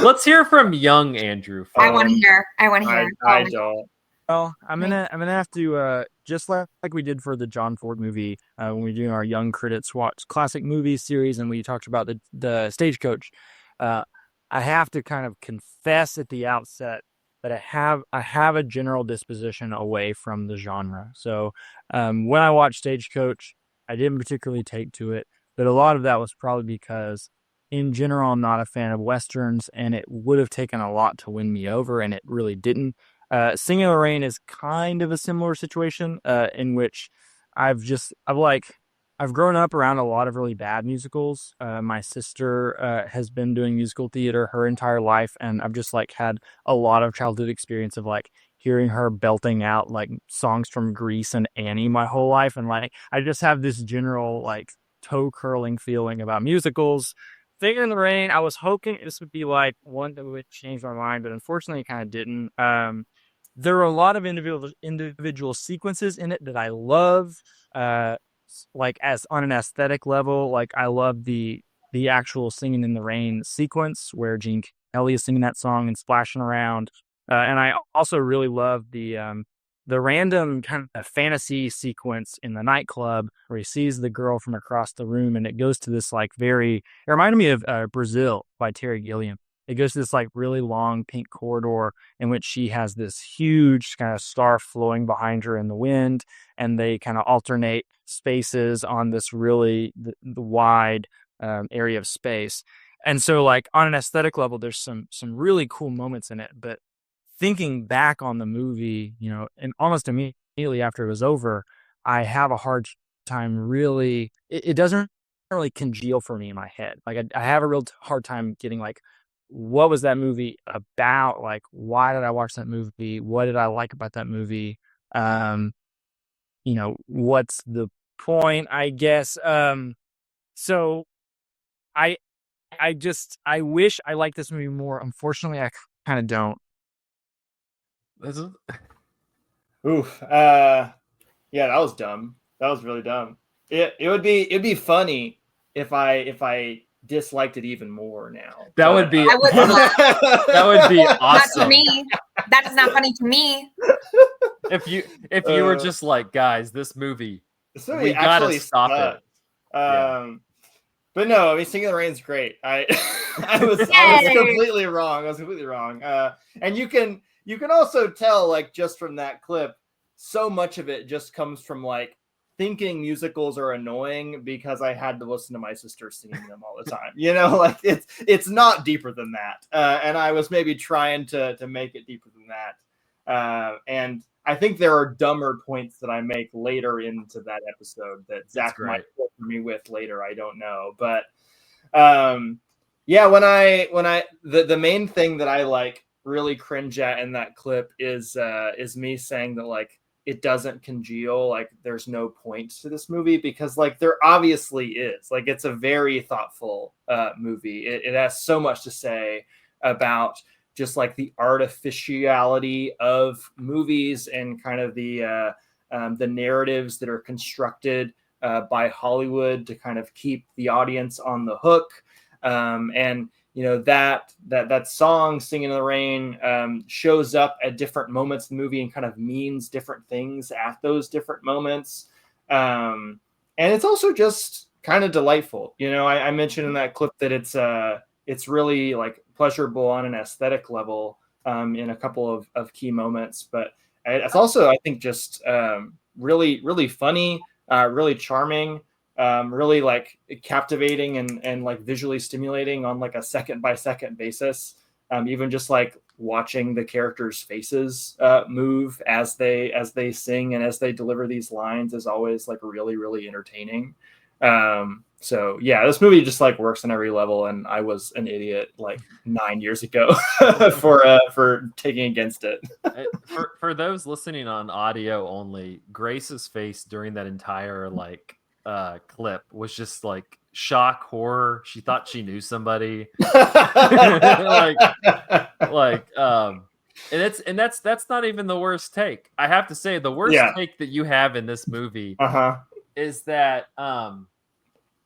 let's hear from young Andrew. I want to hear. I want to hear. I don't. Well, I'm gonna have to just like we did for the John Ford movie when we were doing our Young Critics Watch Classic Movies series, and we talked about the Stagecoach. I have to kind of confess at the outset that I have a general disposition away from the genre. So when I watched Stagecoach, I didn't particularly take to it, but a lot of that was probably because, in general, I'm not a fan of westerns, and it would have taken a lot to win me over, and it really didn't. Singing in the Rain is kind of a similar situation in which I've grown up around a lot of really bad musicals. My sister has been doing musical theater her entire life, and I've just like had a lot of childhood experience of like hearing her belting out like songs from Grease and Annie my whole life, and like I just have this general like toe curling feeling about musicals. Singing in the Rain, I was hoping this would be like one that would change my mind, but unfortunately it kind of didn't. There are a lot of individual sequences in it that I love. Like as on an aesthetic level, like I love the actual Singing in the Rain sequence where Gene Kelly is singing that song and splashing around. And I also really love the random kind of fantasy sequence in the nightclub where he sees the girl from across the room, and it goes to this like it reminded me of Brazil by Terry Gilliam. It goes to this like really long pink corridor in which she has this huge kind of star flowing behind her in the wind, and they kind of alternate spaces on this really the wide area of space. And so like on an aesthetic level, there's some really cool moments in it. But thinking back on the movie, and almost immediately after it was over, I have a hard time really, it doesn't really congeal for me in my head. Like I have a real hard time getting like, what was that movie about? Like, why did I watch that movie? What did I like about that movie? What's the point, I guess? So I wish I liked this movie more. Unfortunately, I kind of don't. Oof. Yeah, that was dumb. That was really dumb. It'd be funny if I disliked it even more now. That would be that would be awesome. Not to me. That is not funny to me. If you were just like, guys, this movie we gotta stop sucked. it. But no, I mean, Singing in the Rain's great. I was completely wrong. I was completely wrong. And you can also tell, like, just from that clip, so much of it just comes from like thinking musicals are annoying because I had to listen to my sister singing them all the time. Like it's not deeper than that. And I was maybe trying to make it deeper than that. And I think there are dumber points that I make later into that episode that Zach might filter me with later. I don't know. But yeah, when the main thing that I like really cringe at in that clip is me saying that like it doesn't congeal, like there's no point to this movie, because like there obviously is. Like it's a very thoughtful movie. It has so much to say about just like the artificiality of movies and kind of the narratives that are constructed by Hollywood to kind of keep the audience on the hook. And that song Singing in the Rain shows up at different moments in the movie and kind of means different things at those different moments. And it's also just kind of delightful. I mentioned in that clip that it's really like pleasurable on an aesthetic level in a couple of key moments, but it's also, I think, just really, really funny, really charming, really like captivating and like visually stimulating on like a second by second basis. Even just like watching the characters' faces move as they sing and as they deliver these lines is always like really, really entertaining. So yeah, this movie just like works on every level, and I was an idiot like 9 years ago for taking against it. For those listening on audio only, Grace's face during that entire like clip was just like shock, horror. She thought she knew somebody. And that's not even the worst take. I have to say the worst take that you have in this movie is that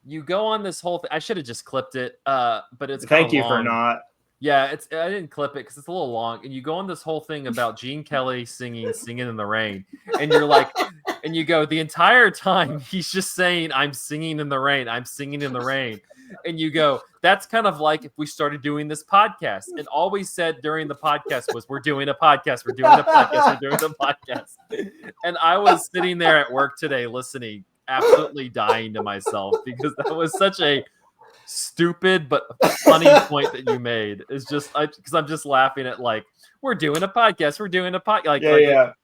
you go on this whole thing. I should have just clipped it, but it's Thank you long. for not. Yeah, I didn't clip it because it's a little long. And you go on this whole thing about Gene Kelly singing in the Rain. And you're like, and you go, the entire time he's just saying, I'm singing in the rain. I'm singing in the rain. And you go, that's kind of like if we started doing this podcast. And all we said during the podcast was, we're doing a podcast. We're doing a podcast. We're doing a podcast. And I was sitting there at work today listening, absolutely dying to myself because that was such a stupid but funny point that you made. Is just because I'm just laughing at like, we're doing a podcast,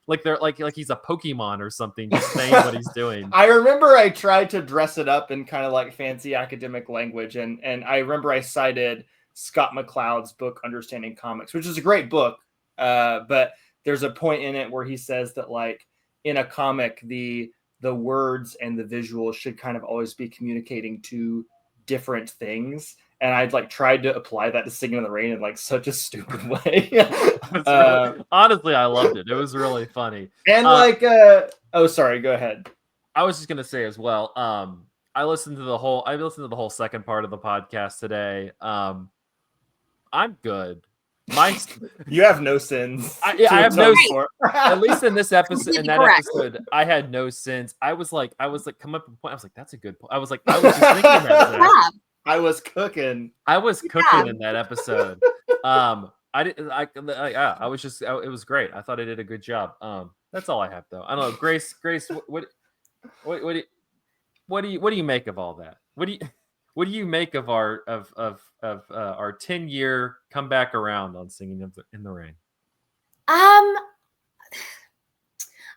like they're like he's a Pokemon or something, just saying what he's doing. I remember I tried to dress it up in kind of like fancy academic language, and I remember I cited Scott McCloud's book Understanding Comics, which is a great book, but there's a point in it where he says that like in a comic the words and the visuals should kind of always be communicating to different things, and I'd like tried to apply that to Singing in the Rain in like such a stupid way. Honestly, I loved it. It was really funny. And oh, sorry, go ahead. I was just gonna say as well. I listened to the whole second part of the podcast today. I'm good. You have no sins. I have no. At least in this episode, episode, I had no sins. I was like, come up with a point. I was like, that's a good point. I was just thinking that. I was cooking. In that episode. It was great. I thought I did a good job. That's all I have though. I don't know. Grace, what do you make of all that? What do you make of our 10-year comeback around on Singing in the Rain? I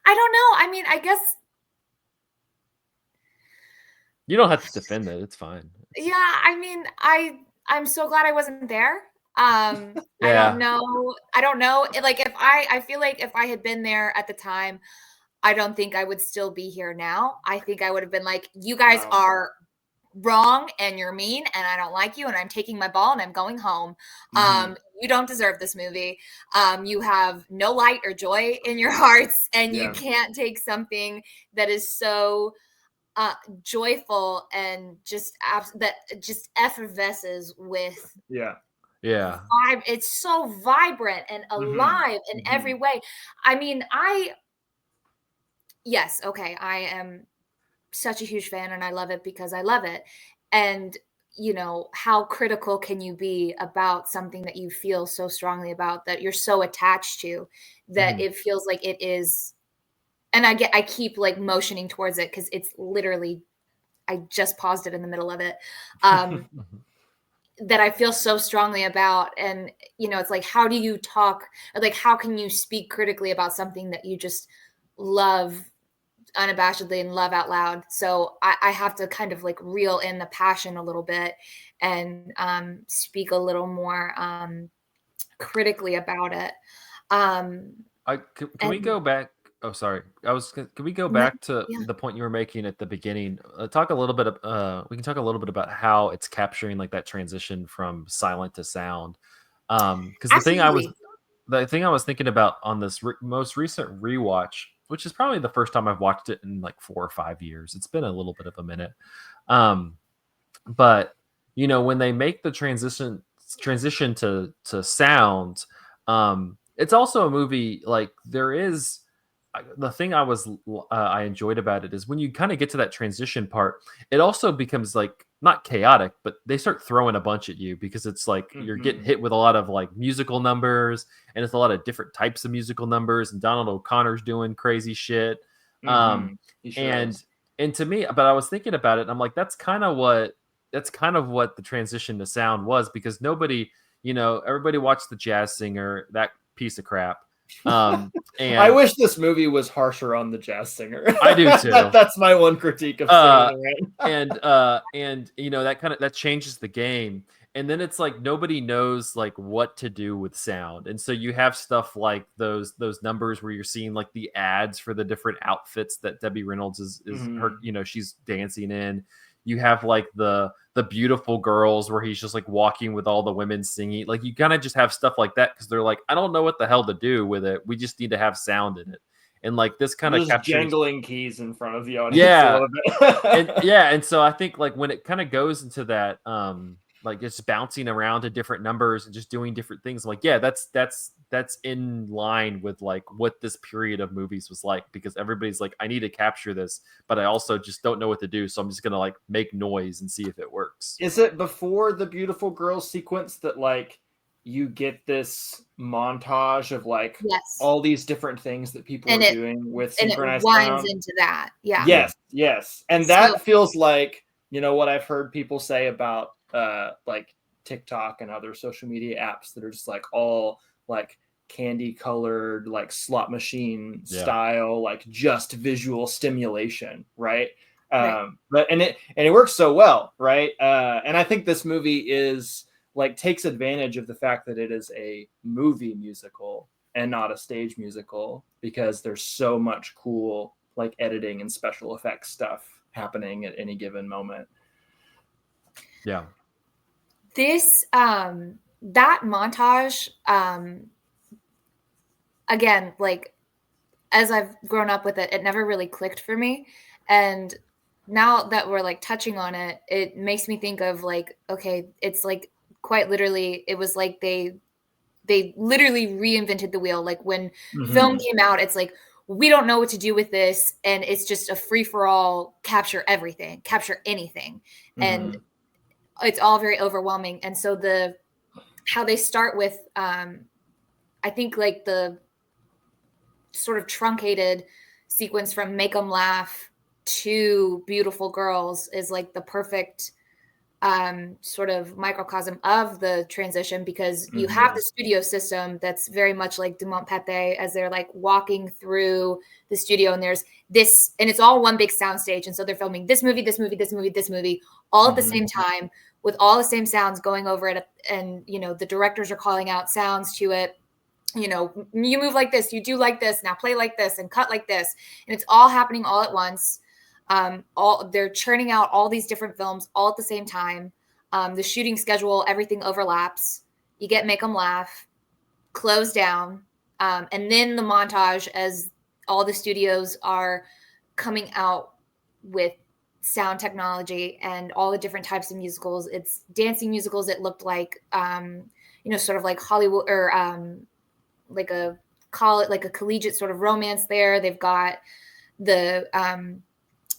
don't know. I mean, I guess you don't have to defend it. It's fine. Yeah, I mean, I'm so glad I wasn't there. Yeah. I don't know. Like I feel like if I had been there at the time, I don't think I would still be here now. I think I would have been like, you guys are wrong and you're mean and I don't like you and I'm taking my ball and I'm going home. You don't deserve this movie. You have no light or joy in your hearts, and you can't take something that is so joyful and just effervesces with vibe. It's so vibrant and alive in every way. I mean, I am such a huge fan and I love it because I love it. And you know, how critical can you be about something that you feel so strongly about, that you're so attached to, that it feels like it is. And I keep like motioning towards it because it's literally, I just paused it in the middle of it. That I feel so strongly about. And, you know, it's like, how do you talk, or like, how can you speak critically about something that you just love unabashedly and love out loud? So I have to kind of like reel in the passion a little bit and speak a little more critically about it. Can we go back? Oh, sorry. Can we go back to the point you were making at the beginning? We can talk a little bit about how it's capturing like that transition from silent to sound. Because the thing I was thinking about on this most recent rewatch, which is probably the first time I've watched it in like 4 or 5 years. It's been a little bit of a minute. But you know, when they make the transition to sound, it's also a movie like there is. The thing I enjoyed about it is when you kind of get to that transition part, it also becomes like not chaotic, but they start throwing a bunch at you because it's like you're getting hit with a lot of like musical numbers, and it's a lot of different types of musical numbers, and Donald O'Connor's doing crazy shit. And to me, but I was thinking about it and I'm like, that's kind of what the transition to sound was, because nobody, you know, everybody watched The Jazz Singer, that piece of crap. And I wish this movie was harsher on The Jazz Singer. I do too. That's my one critique of Singin' in the Rain. And you know, that changes the game. And then it's like nobody knows like what to do with sound. And so you have stuff like those numbers where you're seeing like the ads for the different outfits that Debbie Reynolds is her, you know, she's dancing in. You have like the beautiful girls where he's just like walking with all the women singing. Like you kind of just have stuff like that because they're like, I don't know what the hell to do with it. We just need to have sound in it. and like this kind of captures jangling keys in front of the audience a little bit. and so I think like when it kind of goes into that like just bouncing around to different numbers and just doing different things, I'm like, yeah, that's in line with like what this period of movies was like, because everybody's like, I need to capture this, but I also just don't know what to do, so I'm just gonna like make noise and see if it works. Is it before the beautiful girl sequence that like you get this montage of like all these different things that people are doing with synchronized sound? And it winds into that. Yes. And that feels like, you know, what I've heard people say about like TikTok and other social media apps that are just like all like candy colored, like slot machine style, like just visual stimulation, right? But it works so well, right? And I think this movie is like takes advantage of the fact that it is a movie musical and not a stage musical, because there's so much cool like editing and special effects stuff happening at any given moment. Yeah. This that montage, again, like as I've grown up with it, it never really clicked for me. And now that we're like touching on it, it makes me think of like, okay, it's like quite literally, it was like they literally reinvented the wheel. Like when film came out, it's like, we don't know what to do with this, and it's just a free for all, capture everything, capture anything. And it's all very overwhelming. And so how they start with I think like the sort of truncated sequence from Make 'Em Laugh to Beautiful Girls is like the perfect sort of microcosm of the transition, because you have the studio system that's very much like Dumont Pepe, as they're like walking through the studio, and there's this, and it's all one big soundstage. And so they're filming this movie, all at the same time, with all the same sounds going over it. And, you know, the directors are calling out sounds to it. You know, you move like this, you do like this, now play like this and cut like this. And it's all happening all at once. They're churning out all these different films all at the same time. The shooting schedule, everything overlaps. You get Make 'Em Laugh, close down. And then the montage as all the studios are coming out with sound technology and all the different types of musicals. It's dancing musicals. It looked like, you know, sort of like Hollywood, or like a collegiate sort of romance there. They've got the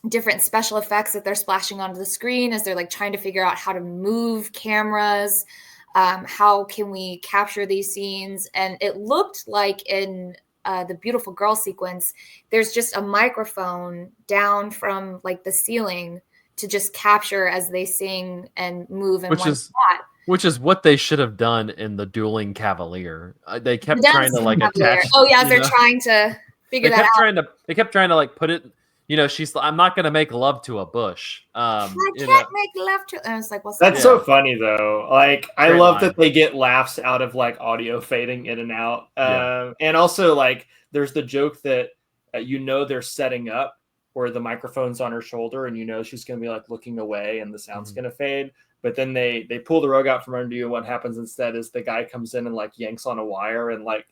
different special effects that they're splashing onto the screen as they're like trying to figure out how to move cameras. How can we capture these scenes? And it looked like in the Beautiful Girl sequence, there's just a microphone down from like the ceiling to just capture as they sing and move in one spot. Which is what they should have done in the Dueling Cavalier. They kept trying to like attach. Oh yeah, they're trying to figure that out. They kept trying to like put it. You know, I'm not going to make love to a bush. I can't make love to. And I was like, what's that's so funny though. Like, I love that they get laughs out of like audio fading in and out. And also like, there's the joke that you know they're setting up where the microphone's on her shoulder, and you know she's going to be like looking away, and the sound's going to fade. But then they pull the rug out from under you, and what happens instead is the guy comes in and like yanks on a wire and like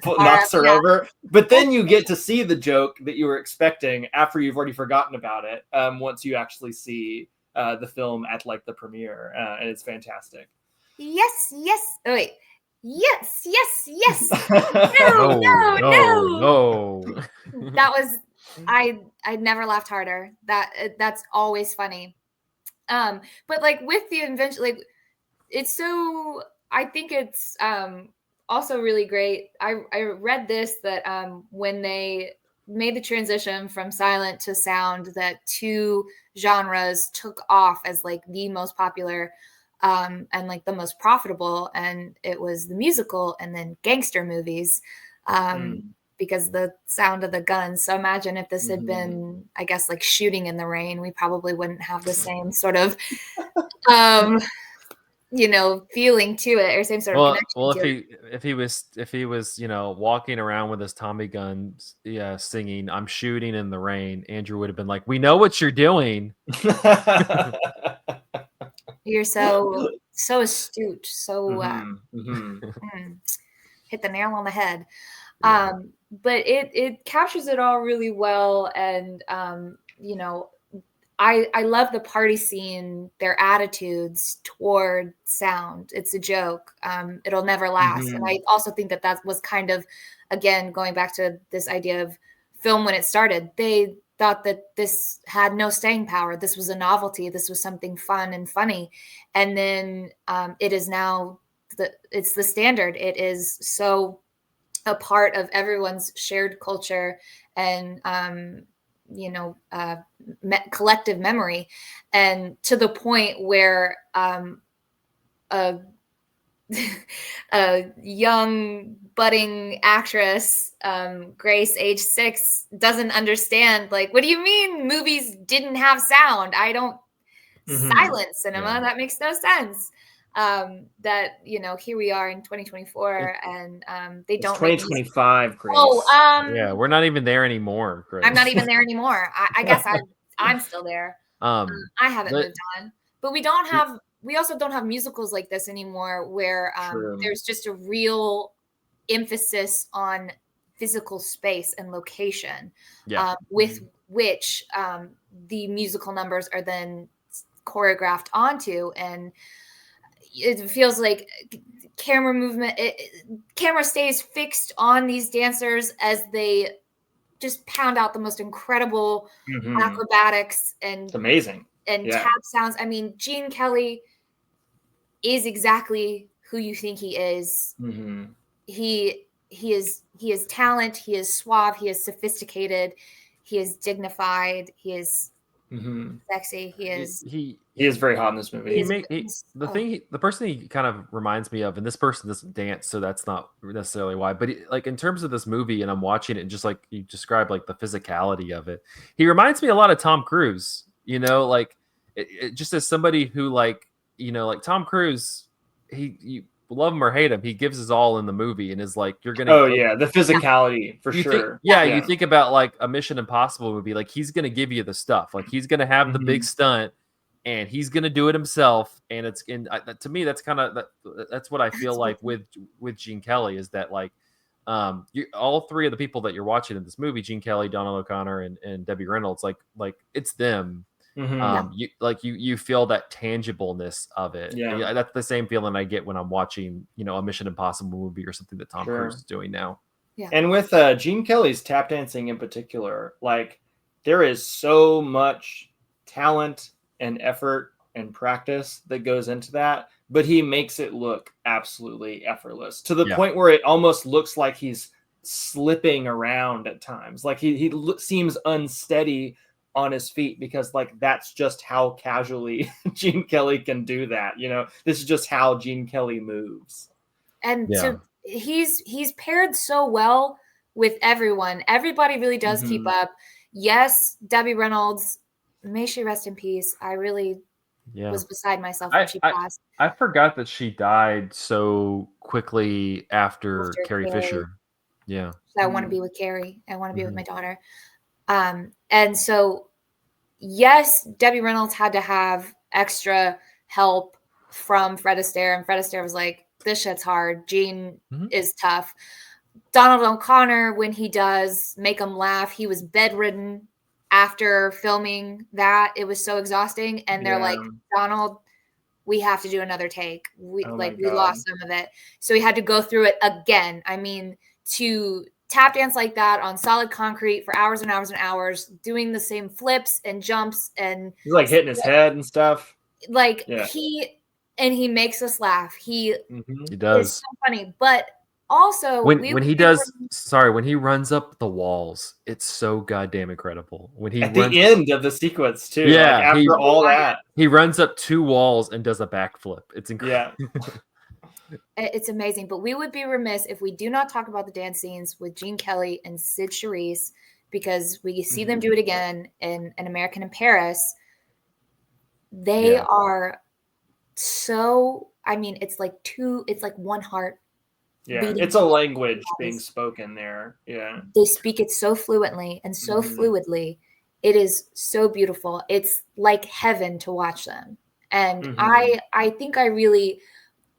knocks her over. But then you get to see the joke that you were expecting after you've already forgotten about it. Once you actually see the film at like the premiere, and it's fantastic. Yes. Oh wait. Yes. No. That was I never laughed harder. That's always funny. But like with the invention, like it's so, I think it's also really great. I read this that when they made the transition from silent to sound, that two genres took off as like the most popular and like the most profitable, and it was the musical and then gangster movies. Because the sound of the guns. So imagine if this had been, I guess, like Shooting in the Rain, we probably wouldn't have the same sort of, you know, feeling to it, or same sort of connection. Well, to if he was, you know, walking around with his Tommy gun, singing "I'm shooting in the rain," Andrew would have been like, "We know what you're doing." You're so astute. So hit the nail on the head. but it captures it all really well. And you know, I love the party scene, their attitudes toward sound. It's a joke. It'll never last. And I also think that was kind of, again, going back to this idea of film when it started. They thought that this had no staying power. This was a novelty. This was something fun and funny. And then it is now it's the standard. It is so a part of everyone's shared culture and you know, collective memory, and to the point where a young budding actress, Grace, age 6, doesn't understand, like, what do you mean movies didn't have sound? I don't silent cinema. That makes no sense. That, you know, here we are in 2024 and they don't 2025, Grace. Yeah, we're not even there anymore, Grace. I'm not even there anymore. I guess I'm still there. I haven't moved on. But we also don't have musicals like this anymore, where there's just a real emphasis on physical space and location, with which the musical numbers are then choreographed onto. And it feels like camera movement, camera stays fixed on these dancers as they just pound out the most incredible acrobatics and it's amazing and tap sounds. I mean, Gene Kelly is exactly who you think he is. He is talent. He is suave. He is sophisticated. He is dignified. He is sexy. He is very hot in this movie. The person he kind of reminds me of, and this person doesn't dance, so that's not necessarily why, but like in terms of this movie, and I'm watching it, and just like you described, like the physicality of it, he reminds me a lot of Tom Cruise. You know, like it just as somebody who, like, you know, like Tom Cruise, you love him or hate him, he gives his all in the movie, and is like, you're gonna the physicality for sure. You think about like a Mission Impossible movie, like he's gonna give you the stuff, like he's gonna have the big stunt, and he's gonna do it himself. And it's to me, that's kind of that's what I feel like with Gene Kelly, is that like all three of the people that you're watching in this movie, Gene Kelly, Donald O'Connor, and Debbie Reynolds, like it's them. You feel that tangibleness of it. That's the same feeling I get when I'm watching, you know, a Mission Impossible movie or something that Tom Cruise is doing now. And with Gene Kelly's tap dancing in particular, like there is so much talent and effort and practice that goes into that, but he makes it look absolutely effortless, to the point where it almost looks like he's slipping around at times. Like he seems unsteady on his feet, because like that's just how casually Gene Kelly can do that. You know, this is just how Gene Kelly moves. And he's paired so well with everyone. Everybody really does keep up. Yes, Debbie Reynolds, may she rest in peace. I really was beside myself when she passed. I forgot that she died so quickly after Carrie Fisher. Yeah. So I want to be with Carrie. I want to be with my daughter. And so, yes, Debbie Reynolds had to have extra help from Fred Astaire, and Fred Astaire was like, this shit's hard. Gene is tough. Donald O'Connor, when he does make him laugh, he was bedridden after filming that. It was so exhausting. And they're like, Donald, we have to do another take. We lost some of it. So he had to go through it again. I mean, to tap dance like that on solid concrete for hours and hours and hours, doing the same flips and jumps, and he's like hitting his head and stuff. Like he makes us laugh. He does. It's so funny, but also when he runs up the walls, it's so goddamn incredible. When he at the end of the sequence too, after all that, he runs up 2 walls and does a backflip. It's incredible. It's amazing. But we would be remiss if we do not talk about the dance scenes with Gene Kelly and Sid Charisse, because we see them do it again in An American in Paris. They are so, I mean, it's like one heart. It's a language being spoken there. They speak it so fluently and so fluidly. It is so beautiful. It's like heaven to watch them. And I think I really,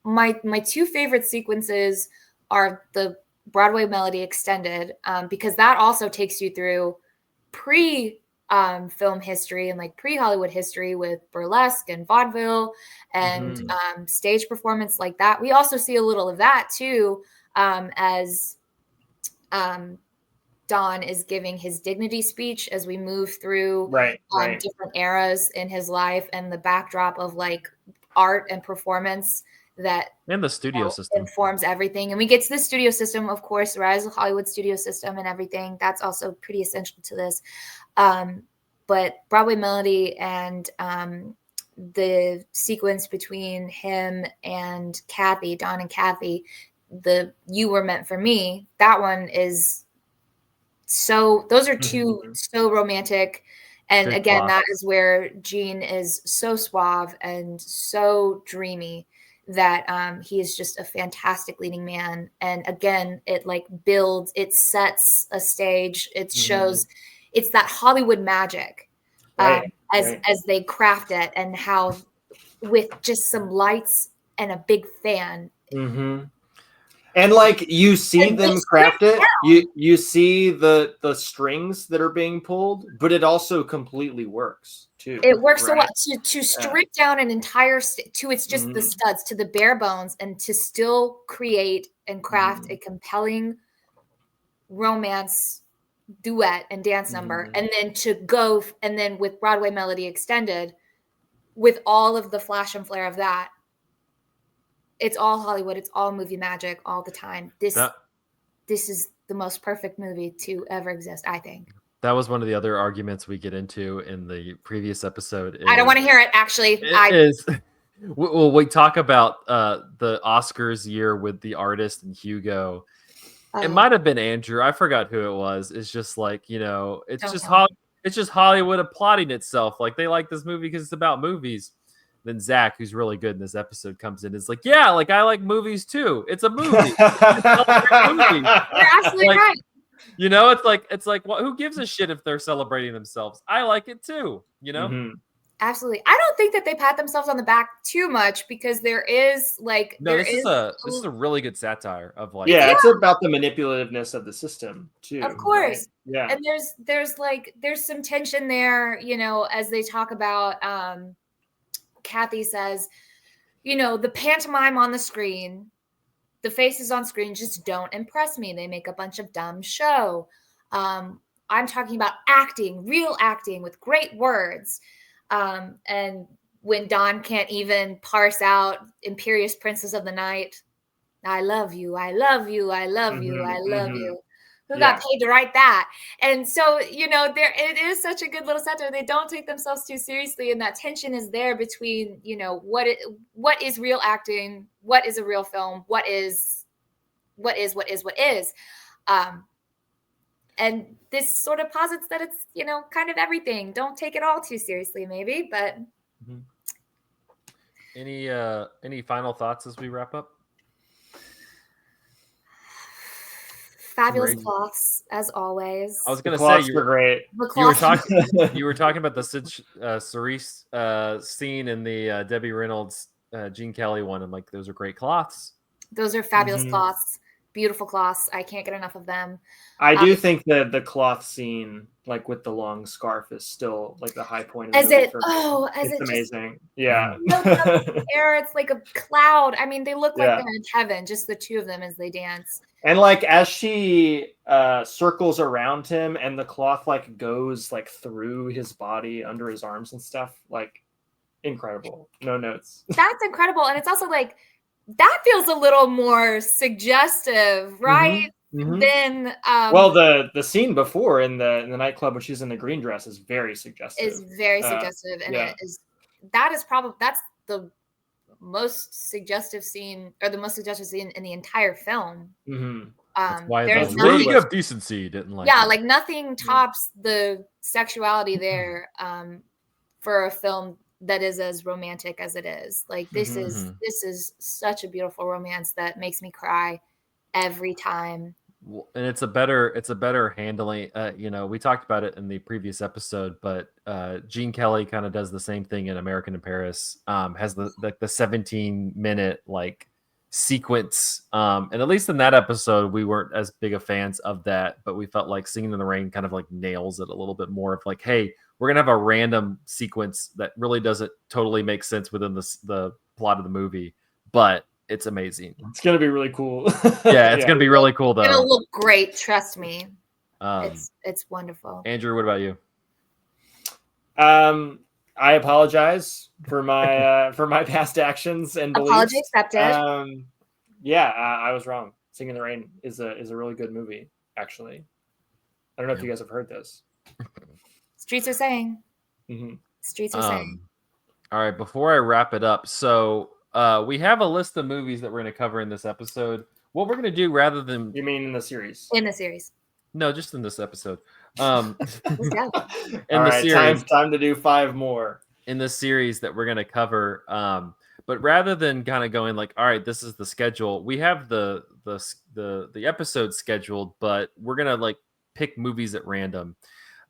my 2 favorite sequences are the Broadway Melody Extended, because that also takes you through film history and like pre-Hollywood history with burlesque and vaudeville and stage performance like that. We also see a little of that too, as Don is giving his dignity speech as we move through different eras in his life and the backdrop of like art and performance that and the studio system informs everything. And we get to the studio system, of course, Rise of Hollywood studio system and everything. That's also pretty essential to this. But Broadway Melody and the sequence between him and Kathy, Don and Kathy, the You Were Meant for Me, that one is so, those are two so romantic. And good again, plot. that is where Gene is so suave and so dreamy that he is just a fantastic leading man. And again, it like builds, it sets a stage, it shows, it's that Hollywood magic as they craft it, and how with just some lights and a big fan. And like you see them craft it, you see the strings that are being pulled, but it also completely works too. It works so well to strip down an entire to it's just the studs, to the bare bones, and to still create and craft a compelling romance duet and dance number, and then to go and then with Broadway Melody Extended, with all of the flash and flare of that. It's all Hollywood. It's all movie magic all the time. This is the most perfect movie to ever exist, I think. That was one of the other arguments we get into in the previous episode. I don't want to hear it, actually. Well, we talk about the Oscars year with The Artist and Hugo. It might have been Andrew. I forgot who it was. It's just like, it's just Hollywood applauding itself. Like, they like this movie because it's about movies. Then Zach, who's really good in this episode, comes in. Is like, yeah, like I like movies too. It's a movie. Movie. You're absolutely right. It's like, well, who gives a shit if they're celebrating themselves? I like it too. Absolutely. I don't think that they pat themselves on the back too much, because there is like this is a really good satire of like it's about the manipulativeness of the system too. Of course. Right? Yeah. And there's some tension there, as they talk about Kathy says, the pantomime on the screen, the faces on screen just don't impress me. They make a bunch of dumb show. I'm talking about acting, real acting with great words. And when Don can't even parse out Imperious Princess of the Night, I love you, I love you, I love you, I love you. Who got paid to write that? And so, it is such a good little satire. They don't take themselves too seriously, and that tension is there between, what is real acting, what is a real film, what is. And this sort of posits that it's, kind of everything. Don't take it all too seriously, maybe, but. Any final thoughts as we wrap up? Fabulous cloths, as always. I was going to say you were great. You were talking about the Cerise scene in the Debbie Reynolds, Gene Kelly one, and like those are great cloths. Those are fabulous cloths, beautiful cloths. I can't get enough of them. I do think that the cloth scene, like with the long scarf, is still like the high point of the movie. It's amazing. Air, it's like a cloud. I mean, they look like they're in heaven, just the two of them as they dance. And like as she circles around him and the cloth like goes like through his body under his arms and stuff, like incredible. No notes. That's incredible. And it's also like that feels a little more suggestive, right? Than well, the scene before in the nightclub when she's in the green dress is very suggestive. And that's the most suggestive scene, or the most suggestive scene in the entire film. That's why the League of Decency didn't like it. Like nothing tops the sexuality there for a film that is as romantic as it is. Like this is such a beautiful romance that makes me cry every time. And it's a better handling. We talked about it in the previous episode, but Gene Kelly kind of does the same thing in American in Paris. Has the 17-minute like sequence. And at least in that episode, we weren't as big of fans of that, but we felt like Singing in the Rain kind of like nails it a little bit more of like, hey, we're going to have a random sequence that really doesn't totally make sense within the plot of the movie, but it's amazing. It's going to be really cool. Yeah, it's going to be really cool though. It'll look great. Trust me. It's wonderful. Andrew, what about you? I apologize for my past actions and beliefs. Apology accepted. Yeah, I was wrong. Singing in the Rain is a really good movie, actually. I don't know if you guys have heard this. Streets are saying. Mm-hmm. Streets are saying. All right, before I wrap it up, so we have a list of movies that we're going to cover in this episode. What we're going to do rather than... You mean in the series? In the series. No, just in this episode. All right, time to do 5 more. In the series that we're going to cover. But rather than kind of going like, all right, this is the schedule, we have the episode scheduled, but we're going to like pick movies at random.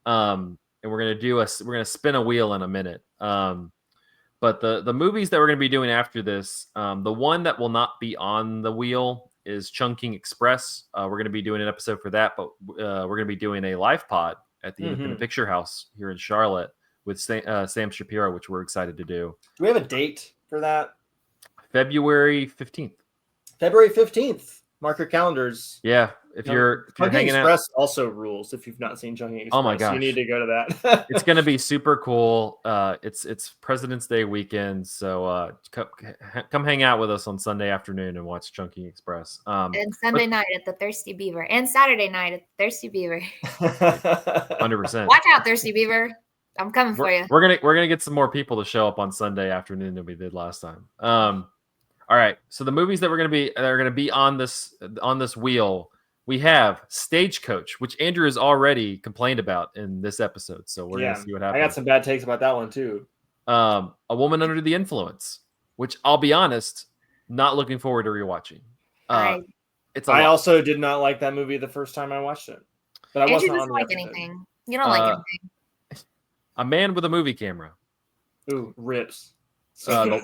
And we're going to spin a wheel in a minute. But the movies that we're going to be doing after this, the one that will not be on the wheel is Chungking Express. We're going to be doing an episode for that, but we're going to be doing a live pod at the Independent Picture House here in Charlotte with Sam Shapiro, which we're excited to do. Do we have a date for that? February 15th. February 15th. Mark your calendars. Yeah. If you're hanging Express out, also rules. If you've not seen Chungking Express, oh my gosh, you need to go to that. It's going to be super cool. It's President's Day weekend, so come hang out with us on Sunday afternoon and watch Chungking Express. And Sunday night at the Thirsty Beaver, and Saturday night at the Thirsty Beaver. 100%. Watch out, Thirsty Beaver. I'm coming for you. We're gonna get some more people to show up on Sunday afternoon than we did last time. All right. So the movies that are gonna be on this wheel. We have Stagecoach, which Andrew has already complained about in this episode. So we're going to see what happens. I got some bad takes about that one too. A Woman Under the Influence, which I'll be honest, not looking forward to rewatching. I also did not like that movie the first time I watched it. But I Andrew wasn't doesn't like anything. You don't like anything. A Man with a Movie Camera. Ooh, rips. The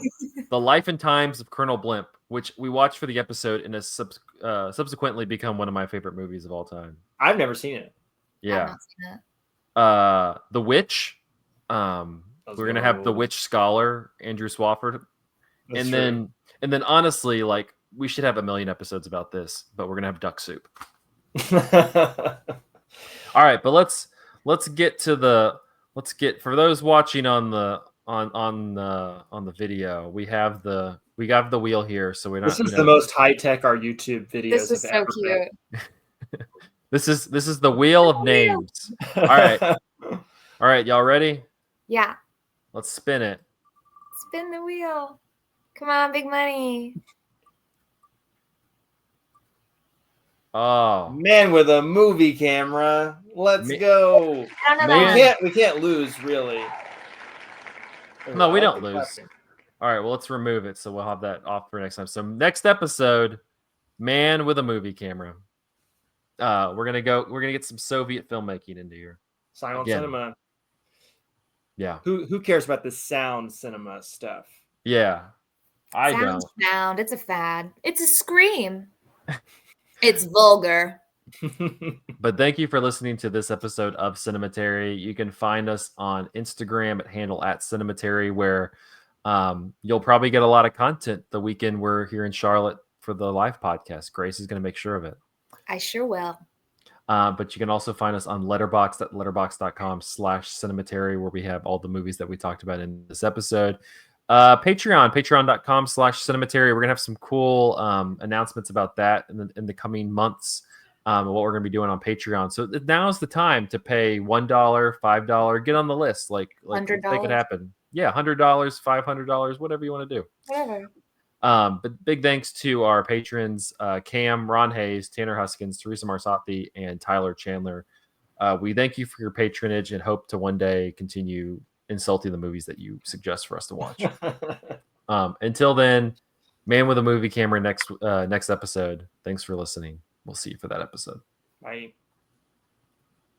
Life and Times of Colonel Blimp, which we watched for the episode and has subsequently become one of my favorite movies of all time. I've never seen it. Yeah. I've not seen it. The Witch. We're gonna have The Witch Scholar, Andrew Swafford. And then honestly, like we should have a million episodes about this, but we're gonna have Duck Soup. All right, but let's get for those watching on the video, we have the wheel here, so we're not. This is the most high tech our YouTube videos. This is so cute. This is the wheel of names. All right, y'all ready? Yeah. Let's spin it. Spin the wheel. Come on, big money. Oh, Man with a Movie Camera. Let's go. I don't know We can't lose, really. No, we don't lose. All right, well, let's remove it, so we'll have that off for next time. So next episode, Man with a Movie Camera. We're gonna get some Soviet filmmaking into here. Silent cinema. Yeah. Who cares about the sound cinema stuff? Yeah. I don't. Sound. It's a fad. It's a scream. It's vulgar. But thank you for listening to this episode of Cinematary. You can find us on Instagram at handle @Cinematary, where you'll probably get a lot of content the weekend we're here in Charlotte for the live podcast. Grace is going to make sure of it. I sure will. But you can also find us on Letterboxd at letterboxd.com/Cinematary, where we have all the movies that we talked about in this episode. patreon.com/Cinematary. We're going to have some cool announcements about that in the coming months. What we're going to be doing on Patreon. So now's the time to pay $1, $5, get on the list. Like $100. make it happen. Yeah, $100, $500, whatever you want to do. Whatever. But big thanks to our patrons, Cam, Ron Hayes, Tanner Huskins, Teresa Marsati, and Tyler Chandler. We thank you for your patronage and hope to one day continue insulting the movies that you suggest for us to watch. Until then, Man with a Movie Camera next episode. Thanks for listening. We'll see you for that episode. Bye.